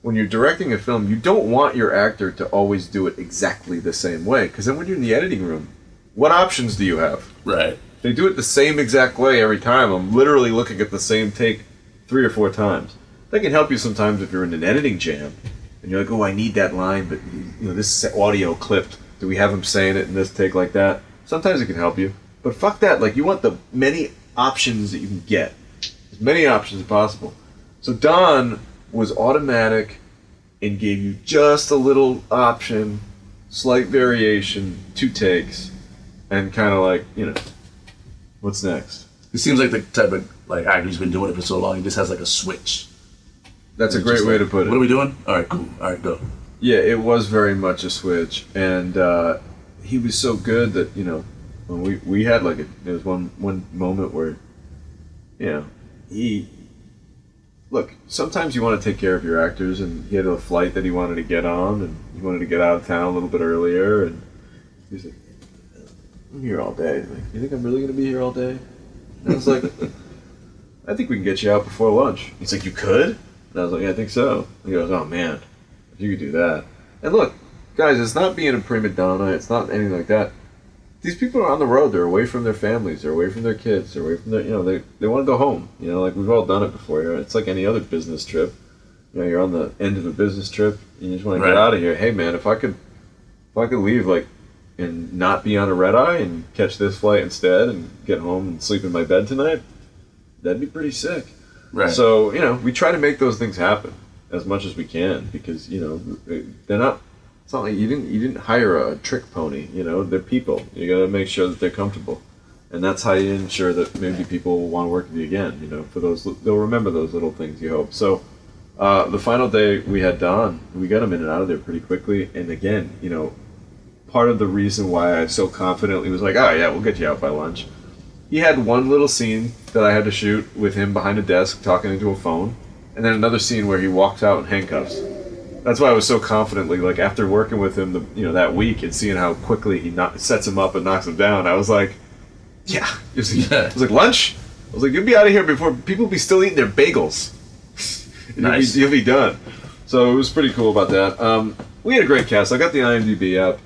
when you're directing a film, you don't want your actor to always do it exactly the same way, because then when you're in the editing room, what options do you have? Right. They do it the same exact way every time. I'm literally looking at the same take 3 or 4 times. That can help you sometimes if you're in an editing jam, and you're like, oh, I need that line, but this is audio clipped. Do we have him saying it in this take like that? Sometimes it can help you, but fuck that. Like, you want the many options that you can get, as many options as possible. So Don was automatic and gave you just a little option, slight variation, 2 takes, and kind of like, what's next? He seems like the type of actor who's been doing it for so long. He just has like a switch. That's a great way to put it. What are we doing? All right, cool. All right, go. Yeah, it was very much a switch, and he was so good that when we had there was one moment where he look, sometimes you want to take care of your actors, and he had a flight that he wanted to get on, and he wanted to get out of town a little bit earlier, and he's like, I'm here all day. Like, you think I'm really going to be here all day? And I was like, I think we can get you out before lunch. He's like, you could? And I was like, yeah, I think so. And he goes, oh man, if you could do that. And look, guys, it's not being a prima donna, it's not anything like that. These people are on the road, they're away from their families, they're away from their kids, they're away from their, they want to go home. Like we've all done it before. It's like any other business trip. You're on the end of a business trip, and you just want to get out of here. Hey man, if I could leave and not be on a red eye and catch this flight instead and get home and sleep in my bed tonight, that'd be pretty sick. Right. So, we try to make those things happen as much as we can, because, they're not, it's not like you didn't hire a trick pony, they're people. You got to make sure that they're comfortable. And that's how you ensure that maybe people will want to work with you again, for those, they'll remember those little things, you hope. So, the final day we had Don, we got him in and out of there pretty quickly. And again, part of the reason why I so confidently was like, oh yeah, we'll get you out by lunch. He had one little scene that I had to shoot with him behind a desk talking into a phone, and then another scene where he walks out in handcuffs. That's why I was so confidently, after working with him that week and seeing how quickly he sets him up and knocks him down, I was like, yeah. I was like, lunch? I was like, you'll be out of here before people be still eating their bagels. Nice. You'll be done. So it was pretty cool about that. We had a great cast. I got the IMDb up.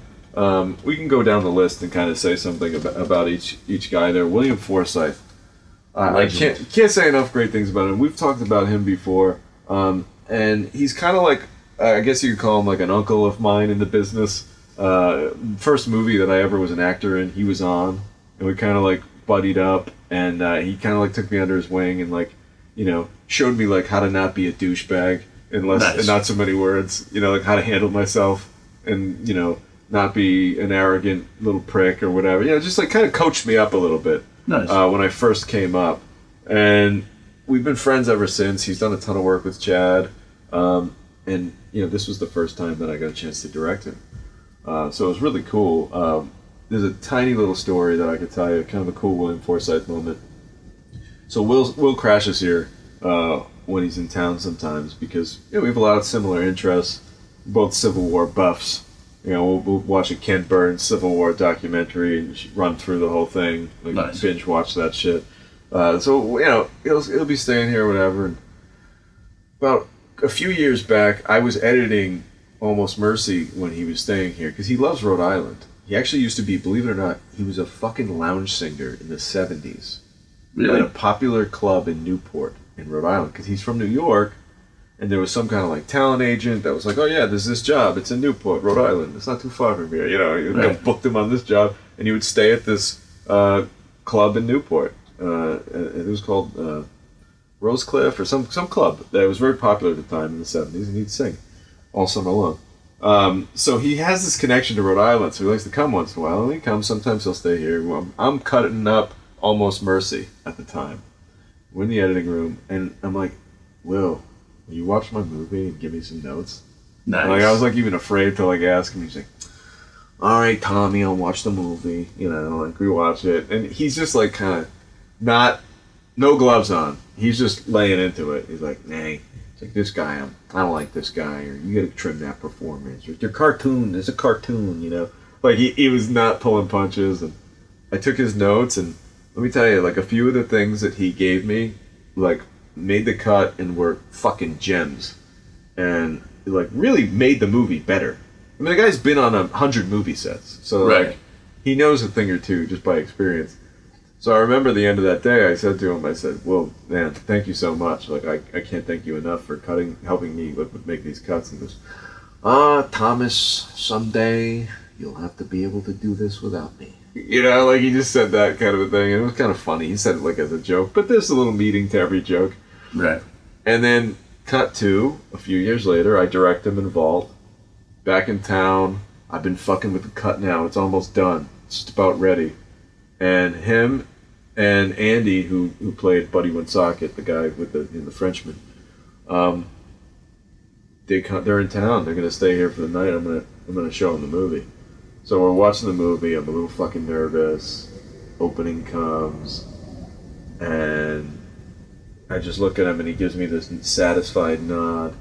We can go down the list and kind of say something about each guy there. William Forsythe. I can't say enough great things about him. We've talked about him before, and he's kind of like, I guess you could call him like an uncle of mine in the business. First movie that I ever was an actor in, he was on, and we kind of buddied up, and he kind of took me under his wing and showed me how to not be a douchebag in not so many words, how to handle myself, and not be an arrogant little prick or whatever. Just kind of coached me up a little bit. Nice. When I first came up. And we've been friends ever since. He's done a ton of work with Chad. And, this was the first time that I got a chance to direct him. So it was really cool. There's a tiny little story that I could tell you, kind of a cool William Forsythe moment. So Will crashes here when he's in town sometimes because we have a lot of similar interests, both Civil War buffs. We'll watch a Ken Burns Civil War documentary and run through the whole thing, Nice. Binge watch that shit. So he'll be staying here, or whatever. And about a few years back, I was editing Almost Mercy when he was staying here because he loves Rhode Island. He actually used to be, believe it or not, he was a fucking lounge singer in the 70s. Really? At a popular club in Newport in Rhode Island because he's from New York. And there was some kind of talent agent that was like, oh yeah, there's this job. It's in Newport, Rhode Island. It's not too far from here. Right. Booked him on this job, and he would stay at this club in Newport. It was called Rosecliff or some club that was very popular at the time in the 70s, and he'd sing all summer long. So he has this connection to Rhode Island, so he likes to come once in a while. And he comes, sometimes he'll stay here. Well, I'm cutting up Almost Mercy at the time. We're in the editing room, and I'm like, Will you watch my movie and give me some notes? Nice. Like, I was like even afraid to like ask him. He's like, all right, Tommy, I'll watch the movie. You know, like we watch it. And he's just like kind of no gloves on. He's just laying into it. He's like, nah. It's like, this guy, I don't like this guy, or you gotta trim that performance, or your cartoon is a cartoon, you know. Like he was not pulling punches, and I took his notes, and let me tell you, like a few of the things that he gave me, like made the cut and were fucking gems, and like really made the movie better. I mean, the guy's been on 100 movie sets, so Right. like he knows a thing or two just by experience. So I remember the end of that day, I said to him, I said, well, man, thank you so much. Like, I can't thank you enough for helping me with make these cuts. And he goes, Thomas, someday you'll have to be able to do this without me. You know, like he just said that kind of a thing. And it was kind of funny. He said it like as a joke, but there's a little meaning to every joke. Right. And then cut to, a few years later, I direct him in Vault. Back in town. I've been fucking with the cut now. It's almost done. It's just about ready. And him and Andy, who played Buddy Woonsocket, the guy with the Frenchman, they're in town. They're gonna stay here for the night. I'm gonna show them the movie. So we're watching the movie. I'm a little fucking nervous. Opening comes, and I just look at him, and he gives me this satisfied nod.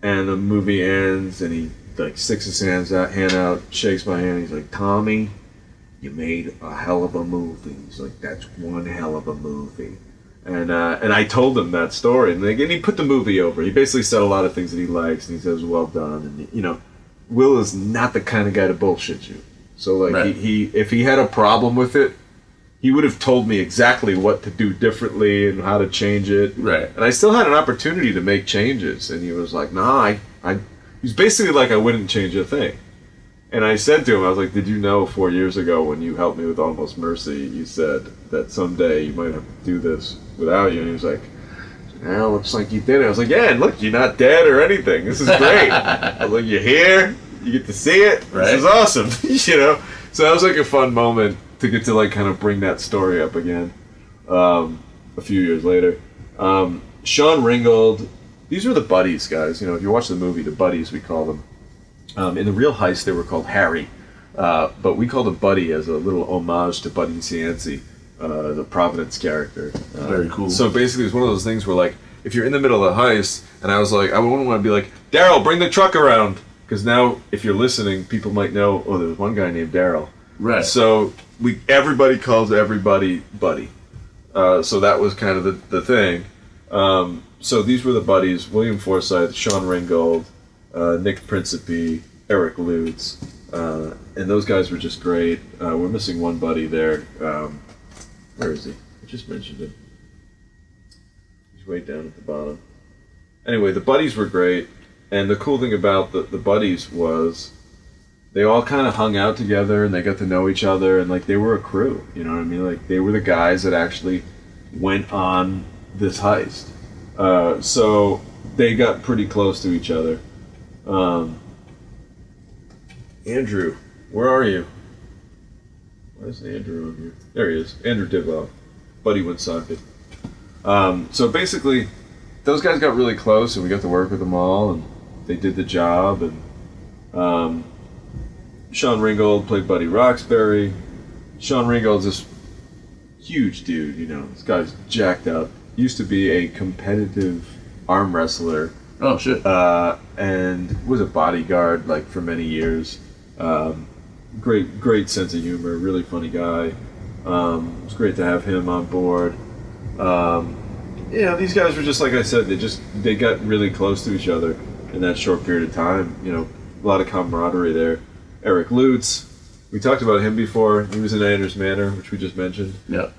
And the movie ends, and he like sticks his hand out, shakes my hand. He's like, Tommy, you made a hell of a movie. He's like, that's one hell of a movie. And I told him that story, and he put the movie over. He basically said a lot of things that he likes, and he says, well done. And you know, Will is not the kind of guy to bullshit you. So like right. he if he had a problem with it, he would have told me exactly what to do differently and how to change it. Right. And I still had an opportunity to make changes, and he was like, nah, he was basically like, I wouldn't change a thing. And I said to him, I was like, did you know 4 years ago when you helped me with Almost Mercy, you said that someday you might have to do this without you? And he was like, well, looks like you did it. I was like, yeah, and look, you're not dead or anything. This is great. I was like, you're here. You get to see it. Right. This is awesome. You know? So that was like a fun moment to get to like kind of bring that story up again a few years later. Sean Ringgold, these were the buddies, guys. You know, if you watch the movie, the buddies, we call them. In the real heist, they were called Harry, but we called him Buddy as a little homage to Buddy Cianci, the Providence character. Very cool. So basically, it was one of those things where, like, if you're in the middle of a heist, and I was like, I wouldn't want to be like, Daryl, bring the truck around, because now, if you're listening, people might know, oh, there's one guy named Daryl. Right. So everybody calls everybody Buddy. So that was kind of the thing. So these were the buddies: William Forsythe, Sean Ringgold, Nick Principe, Eric Lutz, and those guys were just great. We're missing one buddy there. Where is he? I just mentioned him. He's way down at the bottom. Anyway, the buddies were great, and the cool thing about the buddies was they all kind of hung out together, and they got to know each other, and like they were a crew. You know what I mean? Like they were the guys that actually went on this heist. So they got pretty close to each other. Andrew, where are you? Where's Andrew on here? There he is. Andrew Divock, Buddy Woonsocket. So basically, those guys got really close, and we got to work with them all, and they did the job. And Sean Ringgold played Buddy Roxbury. Sean Ringgold's this huge dude, you know. This guy's jacked up. Used to be a competitive arm wrestler. Oh shit. And was a bodyguard like for many years. Great sense of humor, really funny guy. It's great to have him on board. These guys were just like I said, they got really close to each other in that short period of time. You know, a lot of camaraderie there. Eric Lutz, we talked about him before. He was in Anders Manor, which we just mentioned. Yeah.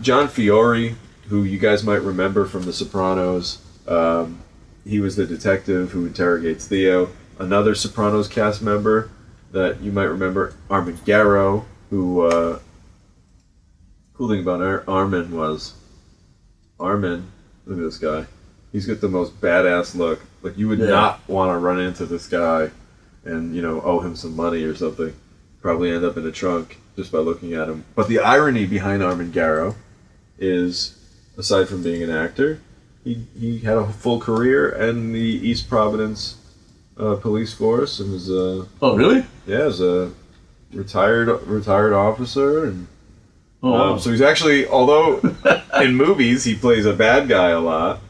John Fiore, who you guys might remember from The Sopranos. He was the detective who interrogates Theo. Another Sopranos cast member that you might remember, Armin Garrow, who, cool thing about Armin was, look at this guy. He's got the most badass look. Like, you would not want to run into this guy. and owe him some money or something. Probably end up in a trunk just by looking at him. But the irony behind Armengaro is, aside from being an actor, he had a full career in the East Providence police force and was Oh, really? yeah, as a retired officer, and Oh, wow. so he's actually, although in movies he plays a bad guy a lot,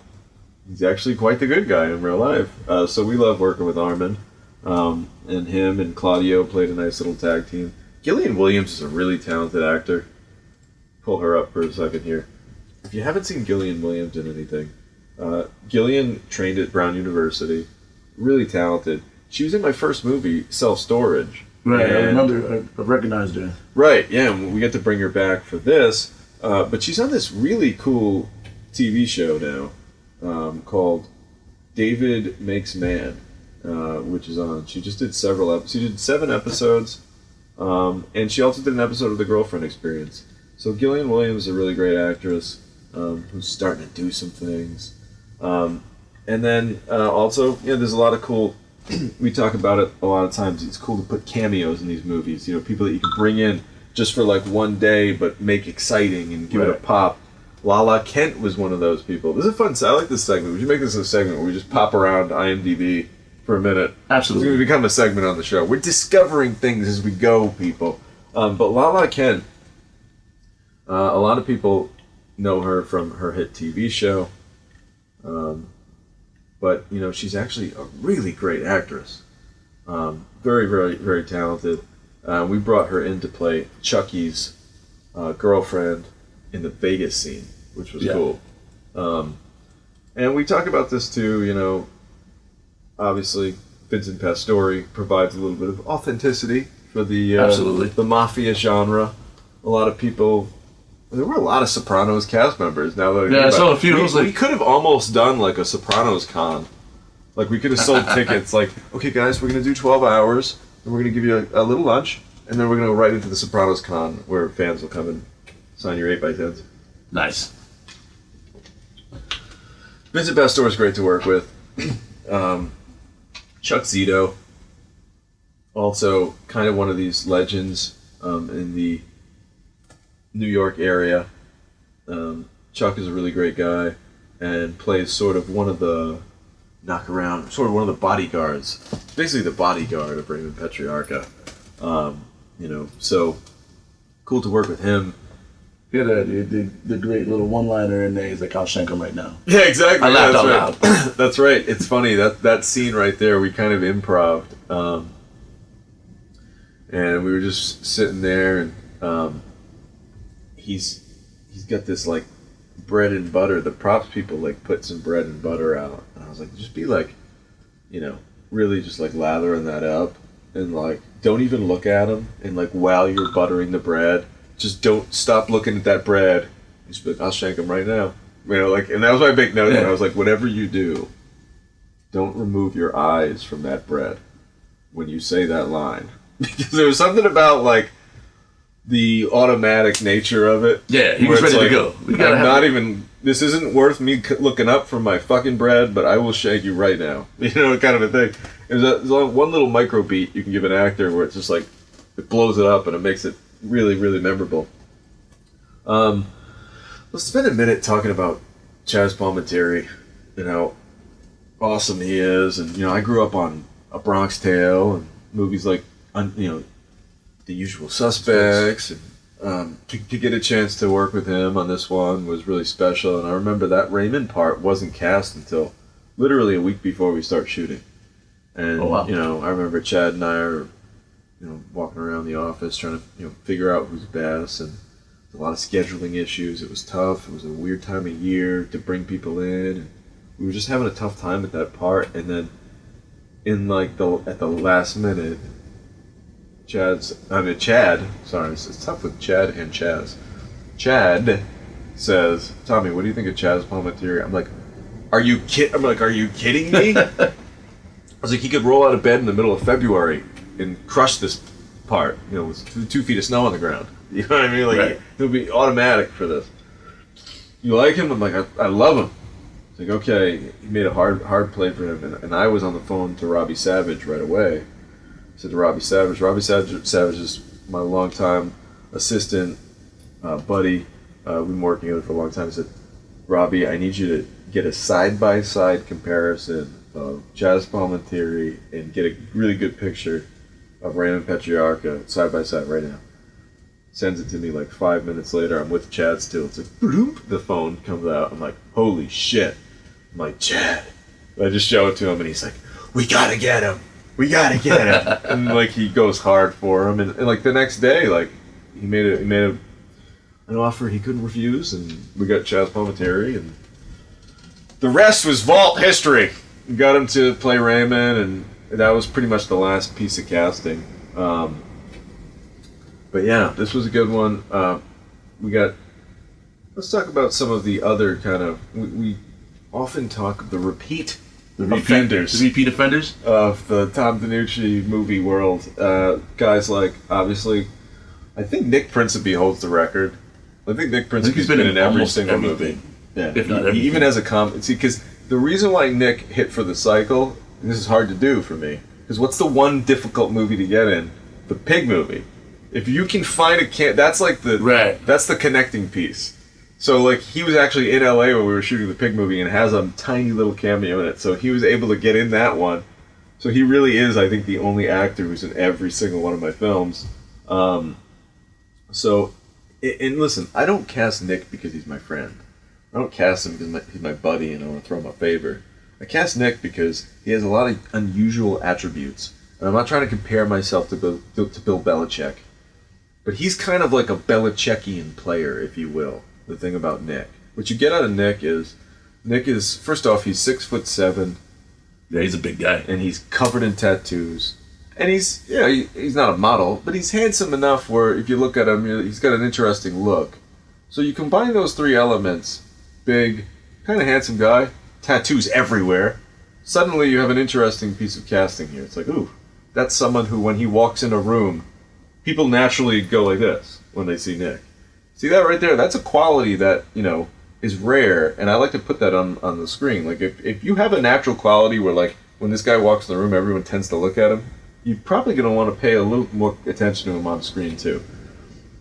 he's actually quite the good guy in real life. So we love working with Armin, and him and Claudio played a nice little tag team. Gillian Williams is a really talented actor. Pull her up for a second here. If you haven't seen Gillian Williams in anything, Gillian trained at Brown University. Really talented. She was in my first movie, Self Storage. Right, I remember. I recognized her. Right, yeah, and we get to bring her back for this. But she's on this really cool TV show now called David Makes Man, which is on. She just did several episodes. She did 7 episodes, and she also did an episode of The Girlfriend Experience. So Gillian Williams is a really great actress who's starting to do some things. And then also, there's a lot of cool. We talk about it a lot of times. It's cool to put cameos in these movies. People that you can bring in just for like one day, but make exciting and give it a pop. Lala Kent was one of those people. This is a fun. I like this segment. We should make this a segment where we just pop around IMDb for a minute. Absolutely. It's going to become a segment on the show. We're discovering things as we go, people. But Lala Kent, a lot of people know her from her hit TV show. But, she's actually a really great actress. Very, very, very talented. We brought her in to play Chucky's girlfriend in the Vegas scene, which was cool. And we talk about this too, obviously Vincent Pastore provides a little bit of authenticity for the mafia genre. A lot of people... There were a lot of Sopranos cast members. Now that I saw a few. We could have almost done like a Sopranos con. Like we could have sold tickets. Like, okay, guys, we're gonna do 12 hours, and we're gonna give you a little lunch, and then we're gonna go right into the Sopranos con, where fans will come and sign your 8x10s. Nice. Vincent Pastore is great to work with. Chuck Zito, also kind of one of these legends in the New York area. Chuck is a really great guy and plays sort of one of the bodyguards, basically the bodyguard of Raymond Petriarca. So cool to work with him. Yeah, the great little one-liner in there. He's like, I'll shank him right now. Yeah, exactly. I laughed out loud. That's right. It's funny that scene right there. We kind of improv'd, and we were just sitting there, and he's got this like bread and butter. The props people like put some bread and butter out, and I was like, just be like, really just like lathering that up, and like don't even look at him, and like while you're buttering the bread, just don't stop looking at that bread. Just be like, I'll shank him right now. And that was my big note. Yeah. I was like, whatever you do, don't remove your eyes from that bread when you say that line, because there was something about like the automatic nature of it. Yeah, he was ready to go. This isn't worth me looking up from my fucking bread, but I will shake you right now. Kind of a thing. There's one little micro beat you can give an actor where it's just like, it blows it up and it makes it really, really memorable. Let's spend a minute talking about Chaz Palminteri and how awesome he is. And, I grew up on A Bronx Tale and movies like, The Usual Suspects, and to get a chance to work with him on this one was really special. And I remember that Raymond part wasn't cast until literally a week before we start shooting. And I remember Chad and I are walking around the office trying to figure out who's best, and a lot of scheduling issues. It was tough. It was a weird time of year to bring people in, and we were just having a tough time at that part. And then at the last minute, Chad, sorry, it's tough with Chad and Chaz. Chad says, Tommy, what do you think of Chaz Palminteri? I'm like, are you kidding me? I was like, he could roll out of bed in the middle of February and crush this part, with 2 feet of snow on the ground. You know what I mean? Like, right. He'll be automatic for this. You like him? I'm like, I love him. It's like, okay, he made a hard play for him, and I was on the phone to Robbie Savage right away. said to Robbie Savage. Robbie Savage is my longtime assistant, buddy. We've been working together for a long time. He said, Robbie, I need you to get a side-by-side comparison of Chaz Palminteri and get a really good picture of Raymond Petriarca side-by-side right now. Sends it to me like 5 minutes later. I'm with Chad still. It's like, bloop, the phone comes out. I'm like, holy shit. I'm like, Chad. I just show it to him and he's like, we gotta get him. We gotta get him. And like he goes hard for him. And like the next day, like he made an offer he couldn't refuse, and we got Chaz Palminteri, and the rest was vault history. We got him to play Raymond, and that was pretty much the last piece of casting. But yeah, this was a good one. Let's talk about some of the other kind of, we often talk of the repeat offenders of the Tom DeNucci movie world. Guys like, obviously, I think Nick Principe holds the record. I think Nick Principe's been in every single movie. Yeah, if not everything. Even as a comedy. See, because the reason why Nick hit for the cycle, and this is hard to do for me, because what's the one difficult movie to get in? The Pig movie. If you can find that's like that's the connecting piece. So like he was actually in LA when we were shooting the Pig movie and has a tiny little cameo in it. So he was able to get in that one. So he really is, I think, the only actor who's in every single one of my films. And listen, I don't cast Nick because he's my friend. I don't cast him because he's my buddy and I want to throw him a favor. I cast Nick because he has a lot of unusual attributes. And I'm not trying to compare myself to Bill Belichick. But he's kind of like a Belichickian player, if you will. The thing about Nick. What you get out of Nick is, first off, he's 6'7". Yeah, he's a big guy. And he's covered in tattoos. And he's not a model, but he's handsome enough where if you look at him, he's got an interesting look. So you combine those three elements, big, kind of handsome guy, tattoos everywhere, suddenly you have an interesting piece of casting here. It's like, ooh, that's someone who, when he walks in a room, people naturally go like this when they see Nick. See that right there? That's a quality that, is rare, and I like to put that on the screen. Like, if you have a natural quality where, like, when this guy walks in the room, everyone tends to look at him, you're probably going to want to pay a little more attention to him on screen, too.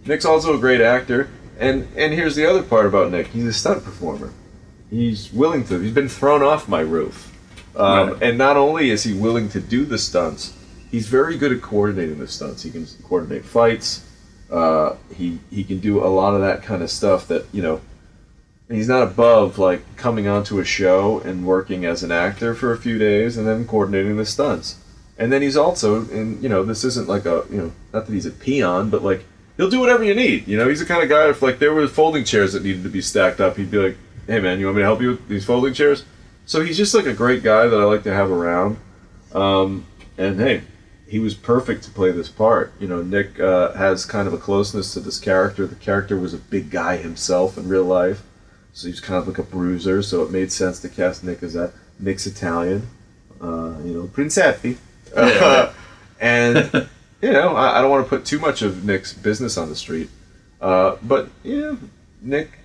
Nick's also a great actor, and here's the other part about Nick. He's a stunt performer. He's willing to. He's been thrown off my roof. Right. And not only is he willing to do the stunts, he's very good at coordinating the stunts. He can coordinate fights. He can do a lot of that kind of stuff that, he's not above, like, coming onto a show and working as an actor for a few days and then coordinating the stunts. And then he's also, this isn't like not that he's a peon, but, like, he'll do whatever you need. He's the kind of guy, if, like, there were folding chairs that needed to be stacked up, he'd be like, hey, man, you want me to help you with these folding chairs? So he's just, like, a great guy that I like to have around. And, hey, he was perfect to play this part. Nick has kind of a closeness to this character. The character was a big guy himself in real life. So he's kind of like a bruiser, so it made sense to cast Nick as that. Nick's Italian. Prince Happy. And, I don't want to put too much of Nick's business on the street. But, Nick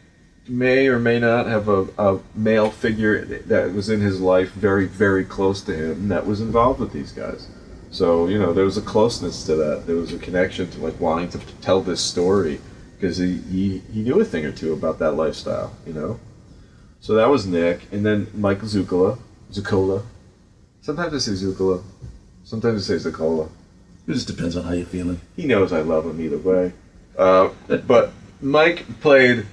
may or may not have a male figure that was in his life very, very close to him that was involved with these guys. So, there was a closeness to that. There was a connection to, like, wanting to tell this story because he knew a thing or two about that lifestyle, So that was Nick. And then Mike Zuccola. Sometimes I say Zuccola. Sometimes I say Zuccola. It just depends on how you're feeling. He knows I love him either way. But Mike played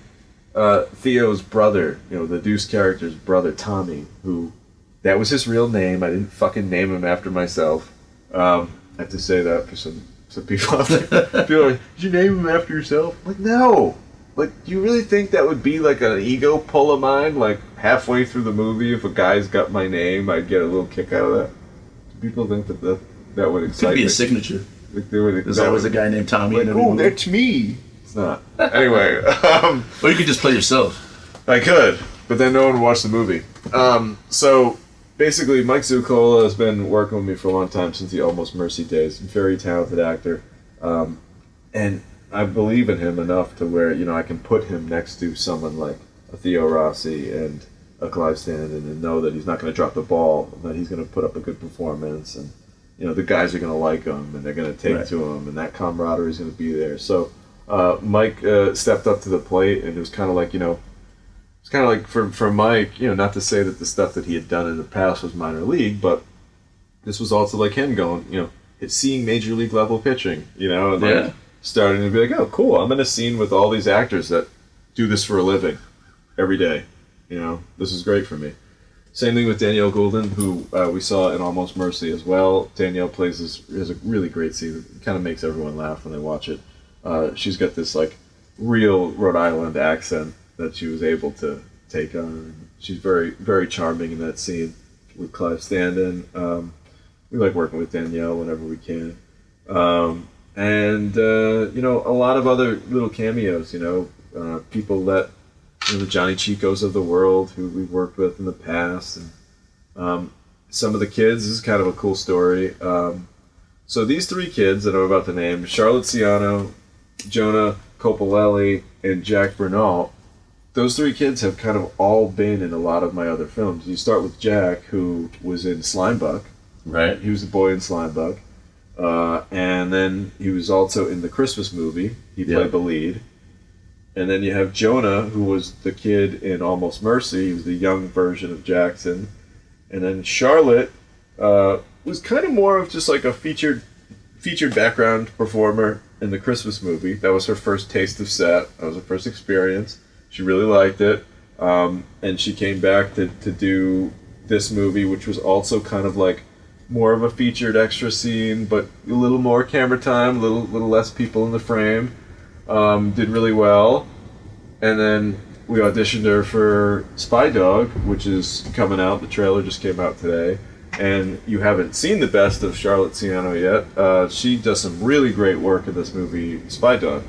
Theo's brother, the Deuce character's brother, Tommy, who, that was his real name. I didn't fucking name him after myself. I have to say that for some people out there. People are like, did you name him after yourself? I'm like, no. Like, do you really think that would be like an ego pull of mine? Like, halfway through the movie, if a guy's got my name, I'd get a little kick out of that? Do people think that would excite me? Could be a signature. Like, there's always a guy named Tommy. Like, oh, that's me. It's not. Anyway. Or you could just play yourself. I could, but then no one would watch the movie. So, basically, Mike Zuccola has been working with me for a long time, since the Almost Mercy days. Very talented actor. And I believe in him enough to where, I can put him next to someone like a Theo Rossi and a Clive Standen and know that he's not going to drop the ball, that he's going to put up a good performance. And the guys are going to like him and they're going to take to him, and that camaraderie is going to be there. So Mike stepped up to the plate, and it was kind of like, it's kind of like for Mike, not to say that the stuff that he had done in the past was minor league, but this was also like him going, seeing major league level pitching, and like starting to be like, oh, cool, I'm in a scene with all these actors that do this for a living every day. This is great for me. Same thing with Danielle Goulden, who we saw in Almost Mercy as well. Danielle has a really great scene. It kind of makes everyone laugh when they watch it. She's got this like real Rhode Island accent that she was able to take on. She's very, very charming in that scene with Clive Standen. We like working with Danielle whenever we can. And a lot of other little cameos, people that, the Johnny Chicos of the world who we've worked with in the past. And some of the kids, this is kind of a cool story. So these three kids that I'm about to name, Charlotte Ciano, Jonah Copolelli, and Jack Bernal, those three kids have kind of all been in a lot of my other films. You start with Jack, who was in Slimebuck. Right. He was the boy in Slimebuck. And then he was also in the Christmas movie. He played the lead. And then you have Jonah, who was the kid in Almost Mercy. He was the young version of Jackson. And then Charlotte was kind of more of just like a featured background performer in the Christmas movie. That was her first taste of set. That was her first experience. She really liked it. And she came back to do this movie, which was also kind of like more of a featured extra scene, but a little more camera time, a little less people in the frame. Did really well. And then we auditioned her for Spy Dog, which is coming out. The trailer just came out today. And you haven't seen the best of Charlotte Ciano yet. She does some really great work in this movie, Spy Dog.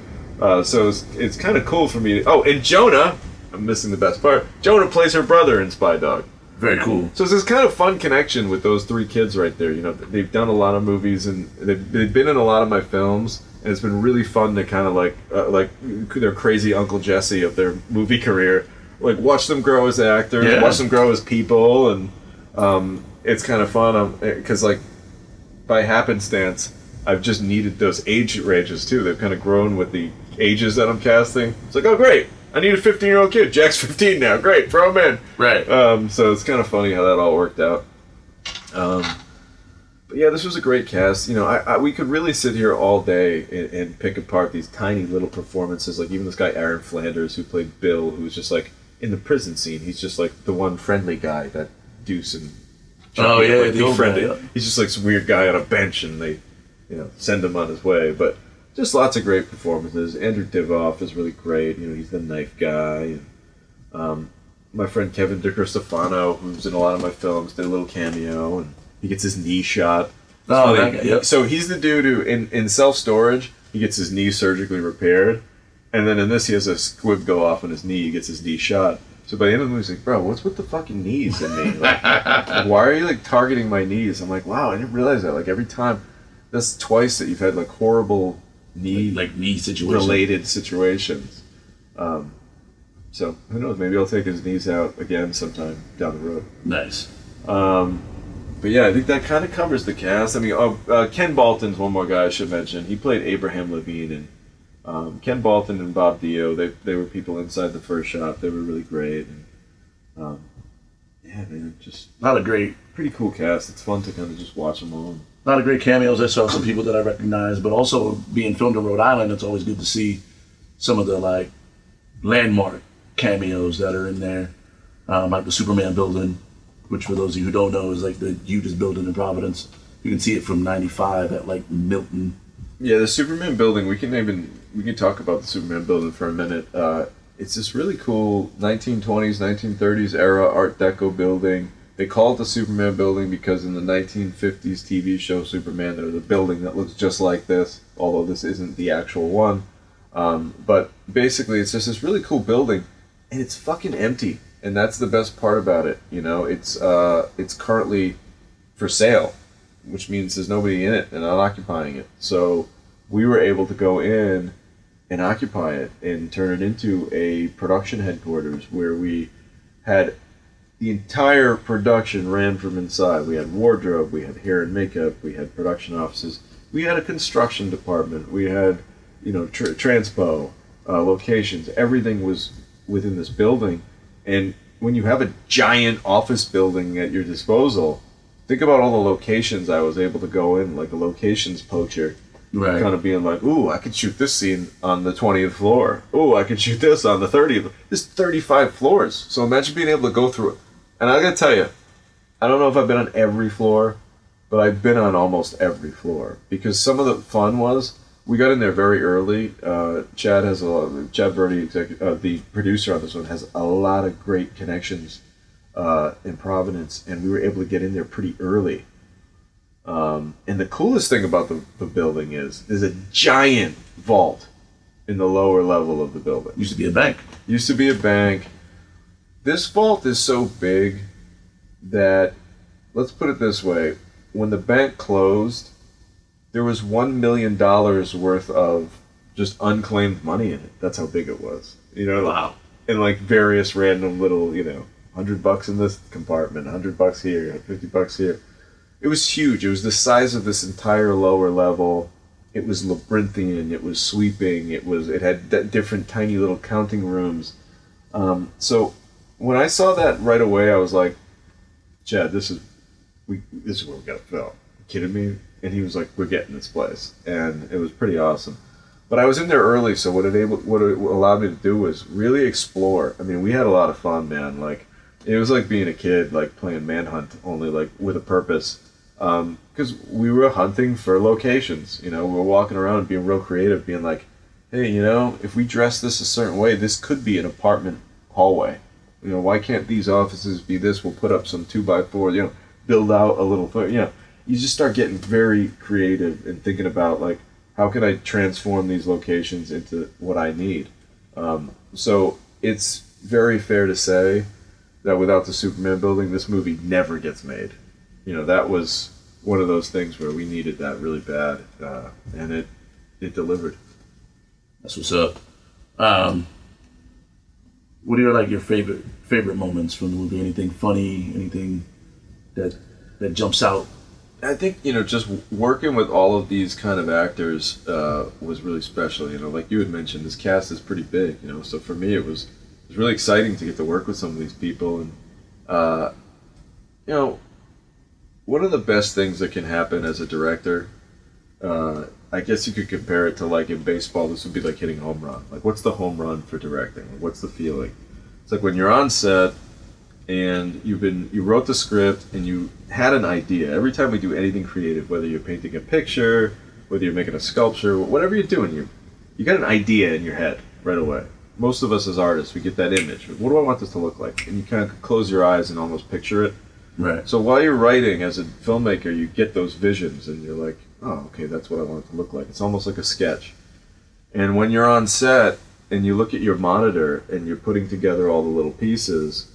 So it's kind of cool for me. And Jonah, I'm missing the best part. Jonah plays her brother in Spy Dog. Very cool. So it's this kind of fun connection with those three kids right there. They've done a lot of movies and they've been in a lot of my films. And it's been really fun to kind of like their crazy Uncle Jesse of their movie career, like watch them grow as actors, watch them grow as people, and it's kind of fun because like by happenstance, I've just needed those age ranges too. They've kind of grown with the ages that I'm casting. It's like, oh great, I need a 15-year-old kid. Jack's 15 now. Great, throw him in. Right. So it's kind of funny how that all worked out. But yeah, this was a great cast. We could really sit here all day and pick apart these tiny little performances. Like even this guy Aaron Flanders, who played Bill, who was just like in the prison scene. He's just like the one friendly guy that Deuce and Chucky befriended. He's just like some weird guy on a bench, and they, send him on his way. But just lots of great performances. Andrew Divoff is really great. He's the knife guy. And, my friend Kevin DiCristofano, who's in a lot of my films, did a little cameo, and he gets his knee shot. So he's the dude who, in self-storage, he gets his knee surgically repaired. And then in this, he has a squib go off on his knee. He gets his knee shot. So by the end of the movie, he's like, bro, what's with the fucking knees in me? Like, why are you, like, targeting my knees? I'm like, wow, I didn't realize that. Like, every time, that's twice that you've had, like, horrible knee situations. Related situations. So, who knows? Maybe I'll take his knees out again sometime down the road. Nice. But yeah, I think that kind of covers the cast. I mean, Ken Balton's one more guy I should mention. He played Abraham Levine, and Ken Balton and Bob Dio, they were people inside the first shot. They were really great. And, yeah, man, just pretty cool cast. It's fun to kind of just watch them all. A lot of great cameos. I saw some people that I recognize, but also being filmed in Rhode Island, it's always good to see some of the like landmark cameos that are in there, like the Superman building, which for those of you who don't know is like the hugest building in Providence. You can see it from 95 at like Milton. Yeah, the Superman building, we can talk about the Superman building for a minute. It's this really cool 1920s, 1930s era Art Deco building. They call it the Superman building because in the 1950s TV show Superman, there's a building that looks just like this, although this isn't the actual one. But basically it's just this really cool building, and it's fucking empty. And that's the best part about it, It's currently for sale, which means there's nobody in it and not occupying it. So we were able to go in and occupy it and turn it into a production headquarters where we had the entire production ran from inside. We had wardrobe, we had hair and makeup, we had production offices, we had a construction department, we had, transpo, locations. Everything was within this building. And when you have a giant office building at your disposal, think about all the locations I was able to go in, like a locations poacher. Right. Kind of being like, ooh, I could shoot this scene on the 20th floor. Ooh, I could shoot this on the 30th. There's 35 floors. So imagine being able to go through it. And I gotta tell you, I don't know if I've been on every floor, but I've been on almost every floor. Because some of the fun was, we got in there very early. Chad Verdi, the producer on this one, has a lot of great connections in Providence. And we were able to get in there pretty early. And the coolest thing about the building is there's a giant vault in the lower level of the building. Used to be a bank. Used to be a bank. This vault is so big that, let's put it this way, when the bank closed, there was $1 million worth of just unclaimed money in it. That's how big it was. Wow. And like various random little, $100 in this compartment, $100 here, $50 here. It was huge. It was the size of this entire lower level. It was labyrinthian. It was sweeping. It had different tiny little counting rooms. So when I saw that right away, I was like, Chad, this is where we got to film. You kidding me? And he was like, we're getting this place. And it was pretty awesome. But I was in there early, so what it allowed me to do was really explore. I mean, we had a lot of fun, man. Like, it was like being a kid, like playing Manhunt, only like with a purpose. Because we were hunting for locations, we were walking around and being real creative, being like, hey, if we dress this a certain way, this could be an apartment hallway. Why can't these offices be this? We'll put up some 2x4, build out a little, you just start getting very creative and thinking about, like, how can I transform these locations into what I need? So it's very fair to say that without the Superman building, this movie never gets made. That was one of those things where we needed that really bad, and it delivered. That's what's up. What are your favorite moments from the movie? Anything funny? Anything that jumps out? I think just working with all of these kind of actors was really special. Like you had mentioned, this cast is pretty big. So for me, it was really exciting to get to work with some of these people, and one of the best things that can happen as a director, I guess you could compare it to, like, in baseball, this would be like hitting a home run. Like, what's the home run for directing? What's the feeling? It's like when you're on set and you wrote the script and you had an idea. Every time we do anything creative, whether you're painting a picture, whether you're making a sculpture, whatever you're doing, you got an idea in your head right away. Most of us as artists, we get that image. What do I want this to look like? And you kind of close your eyes and almost picture it. Right. So while you're writing as a filmmaker, you get those visions and you're like, oh, okay, that's what I want it to look like. It's almost like a sketch. And when you're on set and you look at your monitor and you're putting together all the little pieces,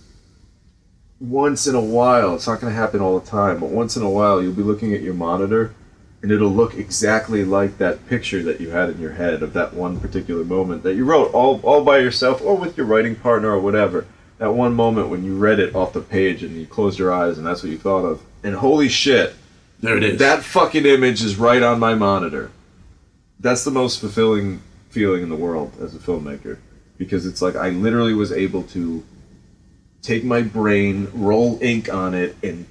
once in a while, it's not going to happen all the time, but once in a while you'll be looking at your monitor and it'll look exactly like that picture that you had in your head of that one particular moment that you wrote all by yourself or with your writing partner or whatever. That one moment when you read it off the page and you closed your eyes and that's what you thought of. And holy shit, there it is. That fucking image is right on my monitor. That's the most fulfilling feeling in the world as a filmmaker. Because it's like I literally was able to take my brain, roll ink on it, and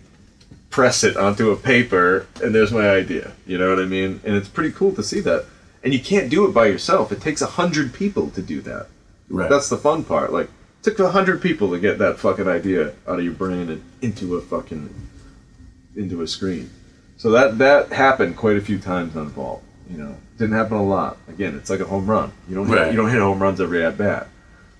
press it onto a paper, and there's my idea. You know what I mean? And it's pretty cool to see that. And you can't do it by yourself. It takes 100 people to do that. Right. That's the fun part. Like, it took 100 people to get that fucking idea out of your brain and into a screen. So that happened quite a few times on Vault. Didn't happen a lot. Again, it's like a home run. You don't hit home runs every at bat.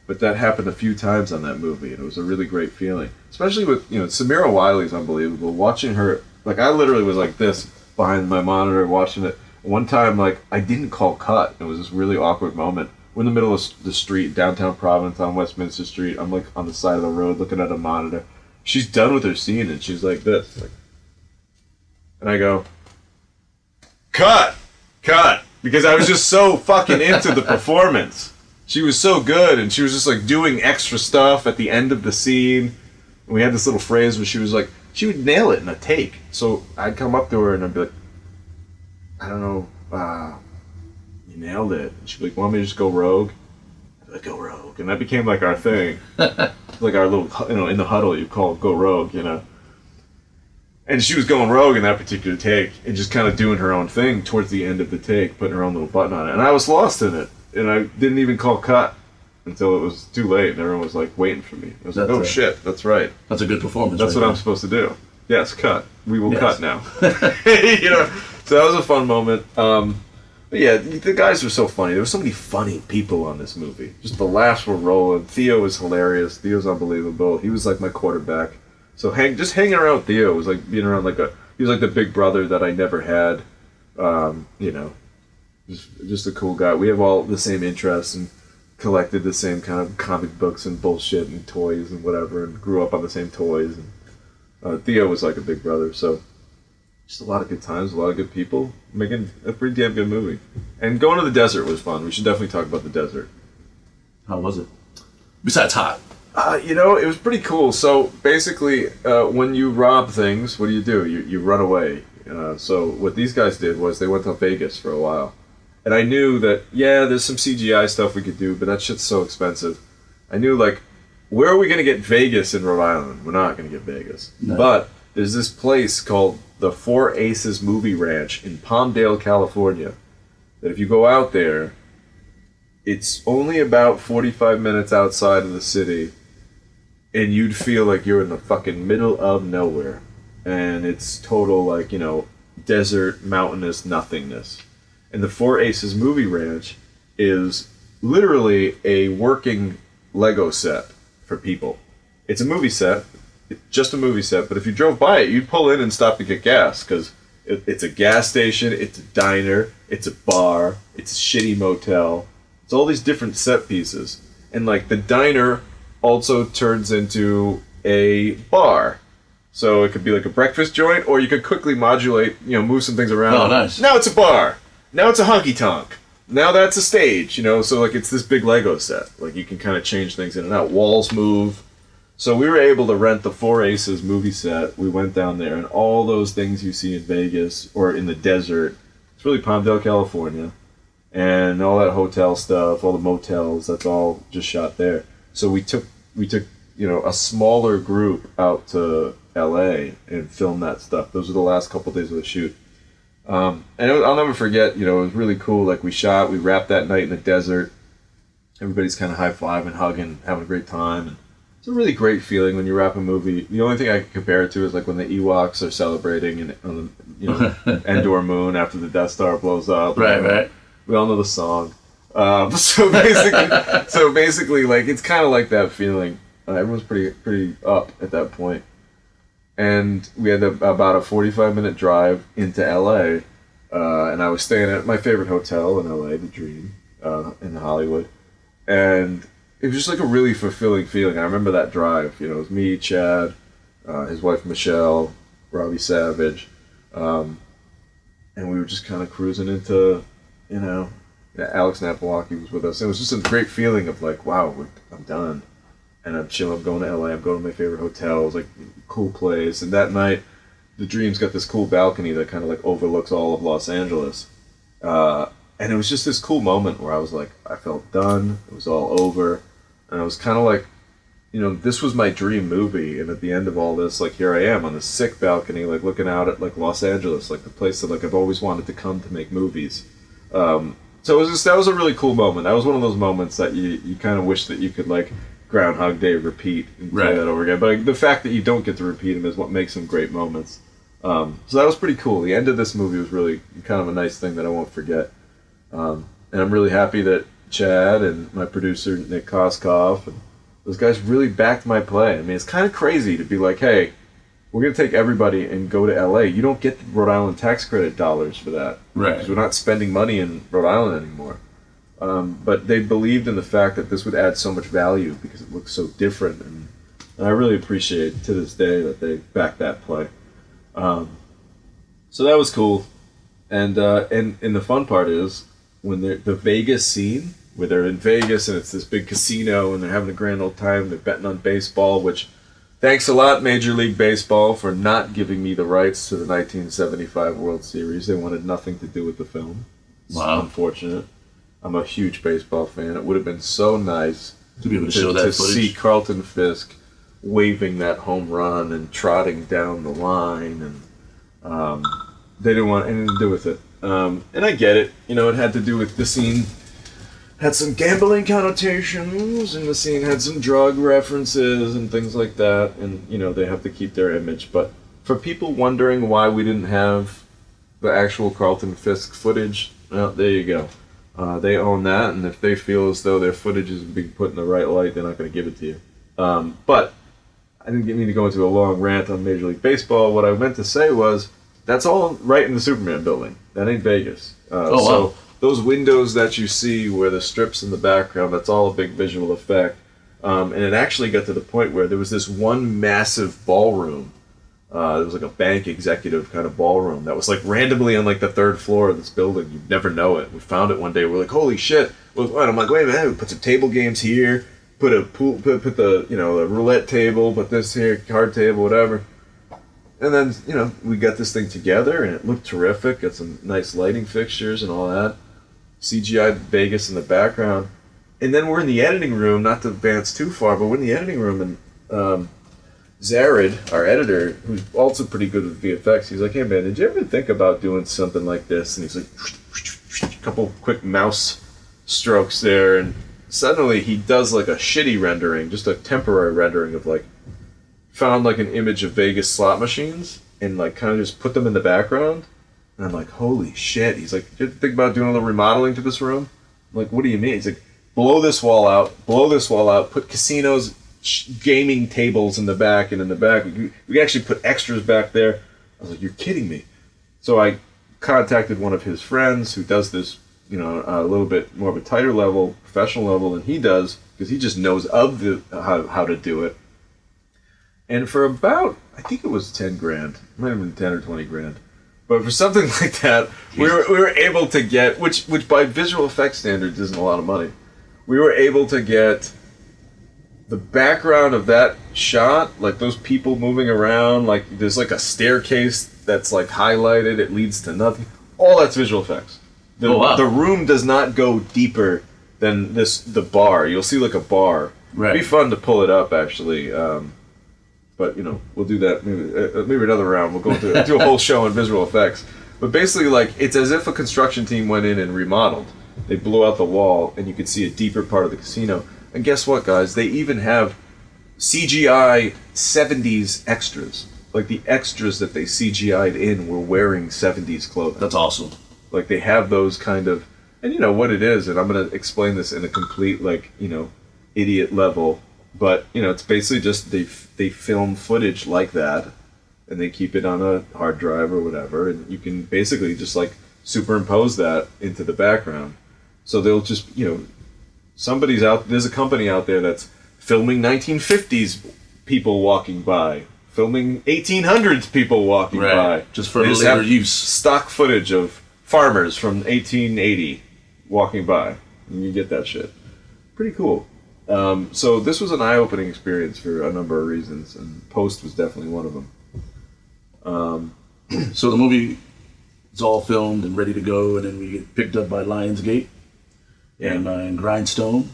But that happened a few times on that movie, and it was a really great feeling. Especially with, Samira Wiley's unbelievable. Watching her, like, I literally was like this behind my monitor watching it. One time, like, I didn't call cut. It was this really awkward moment. We're in the middle of the street, downtown Providence on Westminster Street. I'm, like, on the side of the road looking at a monitor. She's done with her scene, and she's like this. Like, and I go, cut! Because I was just so fucking into the performance. She was so good, and she was just like doing extra stuff at the end of the scene. And we had this little phrase where she was like, she would nail it in a take. So I'd come up to her and I'd be like, I don't know, you nailed it. And she'd be like, want me to just go rogue? I'd be like, go rogue. And that became like our thing. Like our little, in the huddle, you call it go rogue, And she was going rogue in that particular take and just kind of doing her own thing towards the end of the take, putting her own little button on it. And I was lost in it. And I didn't even call cut until it was too late and everyone was like waiting for me. I was like, oh shit, that's right. That's a good performance. That's what I'm supposed to do. Yes, cut. We will cut now. So that was a fun moment. But yeah, the guys were so funny. There were so many funny people on this movie. Just the laughs were rolling. Theo was hilarious. Theo's unbelievable. He was like my quarterback. So just hanging around Theo was like being around he was like the big brother that I never had. Just a cool guy. We have all the same interests and collected the same kind of comic books and bullshit and toys and whatever, and grew up on the same toys. And Theo was like a big brother. So just a lot of good times, a lot of good people, making a pretty damn good movie. And going to the desert was fun. We should definitely talk about the desert. How was it? Besides hot. It was pretty cool. So basically, when you rob things, what do? You run away. So what these guys did was they went to Vegas for a while. And I knew that, there's some CGI stuff we could do, but that shit's so expensive. I knew, where are we going to get Vegas in Rhode Island? We're not going to get Vegas. No. But there's this place called the Four Aces Movie Ranch in Palmdale, California, that if you go out there, it's only about 45 minutes outside of the city, and you'd feel like you're in the fucking middle of nowhere. And it's total, desert, mountainous nothingness. And the Four Aces Movie Ranch is literally a working Lego set for people. It's a movie set. It's just a movie set, but if you drove by it, you'd pull in and stop to get gas, because it's a gas station, it's a diner, it's a bar, it's a shitty motel. It's all these different set pieces. And, the diner also turns into a bar. So it could be like a breakfast joint, or you could quickly modulate, move some things around. Oh, nice. Now it's a bar. Now it's a honky-tonk. Now that's a stage, so it's this big Lego set. You can kind of change things in and out. Walls move. So we were able to rent the Four Aces movie set. We went down there, and all those things you see in Vegas or in the desert, it's really Palmdale, California, and all that hotel stuff, all the motels, that's all just shot there. So we took a smaller group out to LA and filmed that stuff. Those were the last couple of days of the shoot. And I'll never forget, it was really cool. We wrapped that night in the desert. Everybody's kind of high-fiving, hugging, having a great time. And it's a really great feeling when you wrap a movie. The only thing I can compare it to is when the Ewoks are celebrating on the Endor moon after the Death Star blows up. Right. We all know the song. So basically, it's kind of like that feeling. Everyone's pretty up at that point. And we had about a 45-minute drive into LA, and I was staying at my favorite hotel in LA, The Dream, in Hollywood. And it was just a really fulfilling feeling. I remember that drive. It was me, Chad, his wife Michelle, Robbie Savage, and we were just kind of cruising into, Alex Napolaki was with us. It was just a great feeling of wow, I'm done. And I'm chilling, I'm going to LA, I'm going to my favorite hotels, cool place. And that night, The Dream's got this cool balcony that kind of overlooks all of Los Angeles. And it was just this cool moment where I was I felt done, it was all over. And I was kind of this was my dream movie. And at the end of all this, here I am on this sick balcony, looking out at Los Angeles, the place that I've always wanted to come to make movies. So that was a really cool moment. That was one of those moments that you kind of wish that you could Groundhog Day repeat and play that over again. But the fact that you don't get to repeat them is what makes them great moments. So that was pretty cool. The end of this movie was really kind of a nice thing that I won't forget. And I'm really happy that Chad and my producer Nick Koskoff and those guys really backed my play. I mean, it's kind of crazy to be hey, we're going to take everybody and go to LA. You don't get the Rhode Island tax credit dollars for that. Right. Because we're not spending money in Rhode Island anymore. But they believed in the fact that this would add so much value because it looks so different, and I really appreciate to this day that they backed that play. So that was cool, and the fun part is when the Vegas scene where they're in Vegas and it's this big casino and they're having a grand old time. They're betting on baseball, which Thanks a lot, Major League Baseball, for not giving me the rights to the 1975 World Series. They wanted nothing to do with the film. It's unfortunate. I'm a huge baseball fan. It would have been so nice to be able to show that footage. See Carlton Fisk waving that home run and trotting down the line, and they didn't want anything to do with it. And I get it. You know, it had to do with the scene. Had some gambling connotations, and the scene had some drug references and things like that, and, you know, they have to keep their image. But for people wondering why we didn't have the actual Carlton Fisk footage, well, there you go. They own that, and if they feel as though their footage is being put in the right light, they're not going to give it to you. But I didn't mean to go into a long rant on Major League Baseball. What I meant to say was, that's all right in the Superman building. That ain't Vegas. So those windows that you see where the strips in the background, that's all a big visual effect. And it actually got to the point where there was this one massive ballroom. It was like a bank executive kind of ballroom that was like randomly on like the third floor of this building. You'd never know it. We found it one day. We're like, holy shit. And I'm like, wait a minute. We put some table games here. Put a pool. Put the the roulette table. Put this here, card table, whatever. And then we got this thing together, and it looked terrific. Got some nice lighting fixtures and all that. CGI Vegas in the background. And then we're in the editing room, not to advance too far, but we're in the editing room, and Zared, our editor, who's also pretty good with VFX, he's like, hey man, did you ever think about doing something like this? And he's like, a couple quick mouse strokes there, and suddenly he does like a shitty rendering, just a temporary rendering of like, found like an image of Vegas slot machines, and like kind of just put them in the background. And I'm like, holy shit. He's like, did you think about doing a little remodeling to this room? I'm like, what do you mean? He's like, blow this wall out, put casinos, gaming tables in the back, and in the back, we actually put extras back there. I was like, you're kidding me. So I contacted one of his friends who does this, a little bit more of a tighter level, professional level than he does, because he just knows of how to do it. And for about, I think it was 10 grand, it might have been 10 or 20 grand. But for something like that, we were able to get, which by visual effects standards isn't a lot of money, we were able to get the background of that shot, like those people moving around, like there's like a staircase that's like highlighted, it leads to nothing. All that's visual effects. The room does not go deeper than the bar. You'll see like a bar. Right. It'd be fun to pull it up, actually. But, we'll do that maybe another round. We'll go do a whole show on visual effects. But basically, like, it's as if a construction team went in and remodeled. They blew out the wall, and you could see a deeper part of the casino. And guess what, guys? They even have CGI 70s extras. Like, the extras that they CGI'd in were wearing 70s clothing. That's awesome. Like, they have those kind of... And you know what it is, and I'm going to explain this in a complete, idiot level. But, it's basically just they film footage like that, and they keep it on a hard drive or whatever, and you can basically just, superimpose that into the background. So they'll just, there's a company out there that's filming 1950s people walking by, filming 1800s people walking by. Just for later use. Stock footage of farmers from 1880 walking by, and you get that shit. Pretty cool. So this was an eye-opening experience for a number of reasons, and Post was definitely one of them. So the movie is all filmed and ready to go, and then we get picked up by Lionsgate and Grindstone.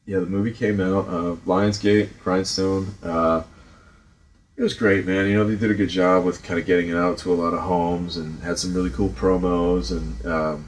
Yeah, the movie came out, Lionsgate, Grindstone. It was great, man. They did a good job with kind of getting it out to a lot of homes, and had some really cool promos, and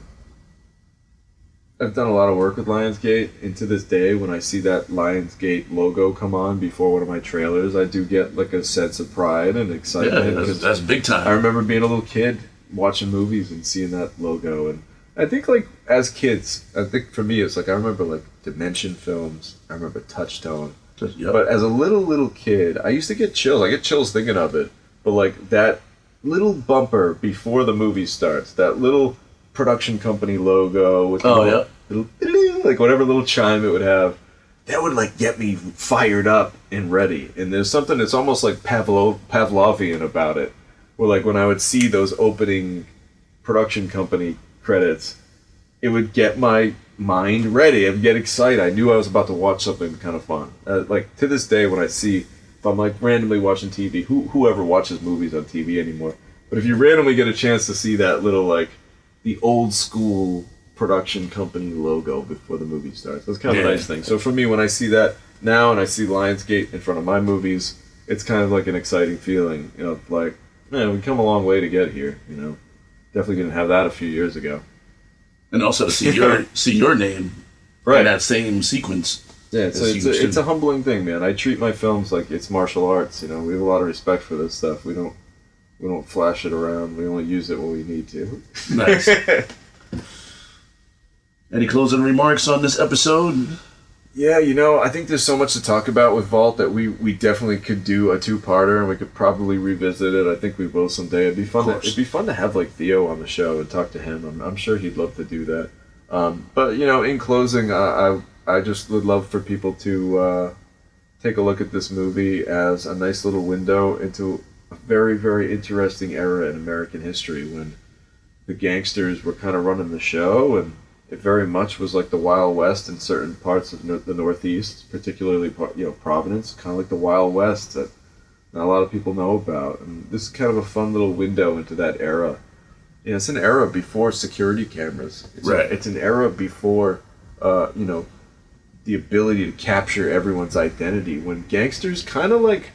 I've done a lot of work with Lionsgate, and to this day, when I see that Lionsgate logo come on before one of my trailers, I do get a sense of pride and excitement. Yeah, that's big time. I remember being a little kid watching movies and seeing that logo, and I think as kids, for me it's I remember Dimension Films, I remember Touchstone, Yep. But as a little kid, I used to get chills. I get chills thinking of it, but that little bumper before the movie starts, that little production company logo with little whatever little chime it would have, that would get me fired up and ready. And there's something that's almost like Pavlovian about it, where when I would see those opening production company credits, it would get my mind ready. I'd get excited. I knew I was about to watch something kind of fun. To this day, when I see if I'm like randomly watching TV, whoever watches movies on TV anymore, but if you randomly get a chance to see that little like the old school production company logo before the movie starts, that's kind of a nice thing. So for me, when I see that now and I see Lionsgate in front of my movies, it's kind of like an exciting feeling, you know, like, man, we come a long way to get here, you know. Definitely didn't have that a few years ago. And also to see your name in that same sequence. Yeah, it's a humbling thing, man. I treat my films like it's martial arts, you know. We have a lot of respect for this stuff. We don't flash it around. We only use it when we need to. Nice. Any closing remarks on this episode? Yeah, you know, I think there's so much to talk about with Vault that we definitely could do a two-parter, and we could probably revisit it. I think we will someday. It'd be fun to have like Theo on the show and talk to him. I'm sure he'd love to do that. But you know, in closing, I just would love for people to take a look at this movie as a nice little window into a very, very interesting era in American history when the gangsters were kind of running the show, and it very much was like the Wild West in certain parts of the Northeast, particularly Providence, kind of like the Wild West that not a lot of people know about. And this is kind of a fun little window into that era. You know, it's an era before security cameras. It's an era before, the ability to capture everyone's identity. When gangsters kind of like,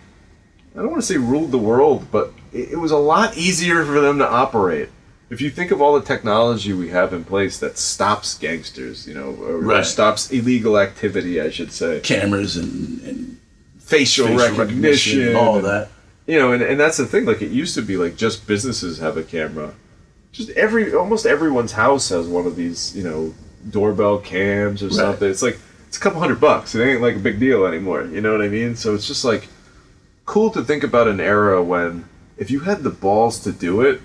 I don't want to say ruled the world, but it was a lot easier for them to operate. If you think of all the technology we have in place that stops gangsters, you know, or stops illegal activity, I should say. Cameras and facial recognition, all that. You know, and that's the thing. Like, it used to be like just businesses have a camera. Just almost everyone's house has one of these, you know, doorbell cams or something. It's like, it's a couple $100. It ain't like a big deal anymore. You know what I mean? So it's just like cool to think about an era when if you had the balls to do it,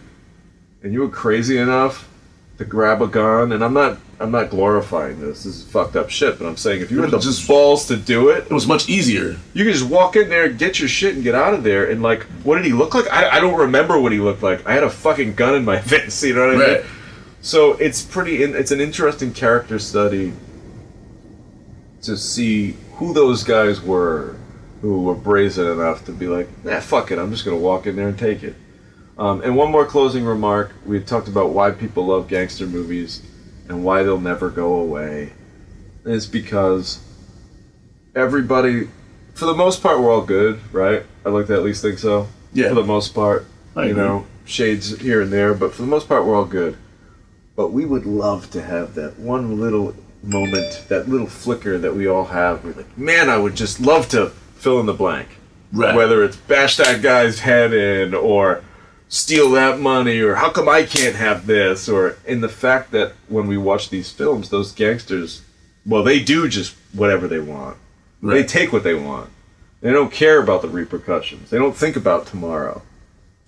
and you were crazy enough to grab a gun, and I'm not glorifying this. This is fucked up shit, but I'm saying if you had the balls to do it, it was much easier. You could just walk in there, get your shit, and get out of there. And like, what did he look like? I don't remember what he looked like. I had a fucking gun in my face. You know what I mean? So it's an interesting character study to see who those guys were who were brazen enough to be like, fuck it, I'm just gonna walk in there and take it. And one more closing remark. We talked about why people love gangster movies and why they'll never go away. And it's because everybody, for the most part, we're all good, right? I'd like to at least think so. Yeah. For the most part. I agree. Shades here and there, but for the most part, we're all good. But we would love to have that one little moment, that little flicker that we all have. We're like, man, I would just love to fill in the blank. Right. Whether it's bash that guy's head in or steal that money, or how come I can't have this, or in the fact that when we watch these films, those gangsters, well, they do just whatever they want. Right. They take what they want. They don't care about the repercussions. They don't think about tomorrow.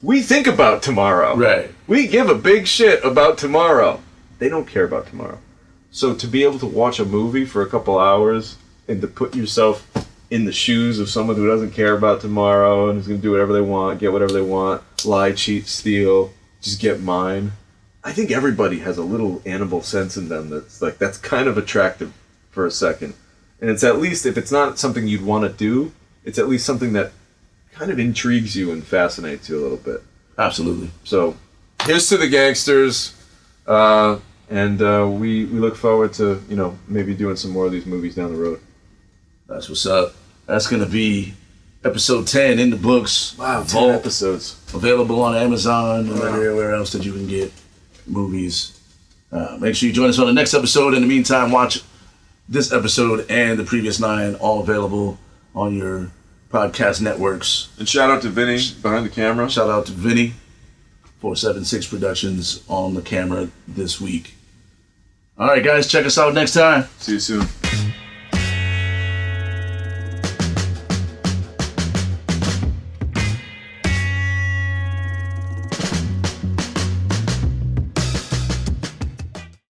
We think about tomorrow. Right. We give a big shit about tomorrow. They don't care about tomorrow. So to be able to watch a movie for a couple hours and to put yourself in the shoes of someone who doesn't care about tomorrow and is going to do whatever they want, get whatever they want, lie, cheat, steal, just get mine. I think everybody has a little animal sense in them that's kind of attractive for a second. And it's at least, if it's not something you'd want to do, it's at least something that kind of intrigues you and fascinates you a little bit. Absolutely. So, here's to the gangsters, and we look forward to, maybe doing some more of these movies down the road. That's what's up. That's going to be episode 10 in the books. Wow, 10 episodes. Available on Amazon and everywhere else that you can get movies. Make sure you join us on the next episode. In the meantime, watch this episode and the previous 9, all available on your podcast networks. And shout out to Vinny behind the camera. Shout out to Vinny, 476 Productions on the camera this week. All right, guys, check us out next time. See you soon.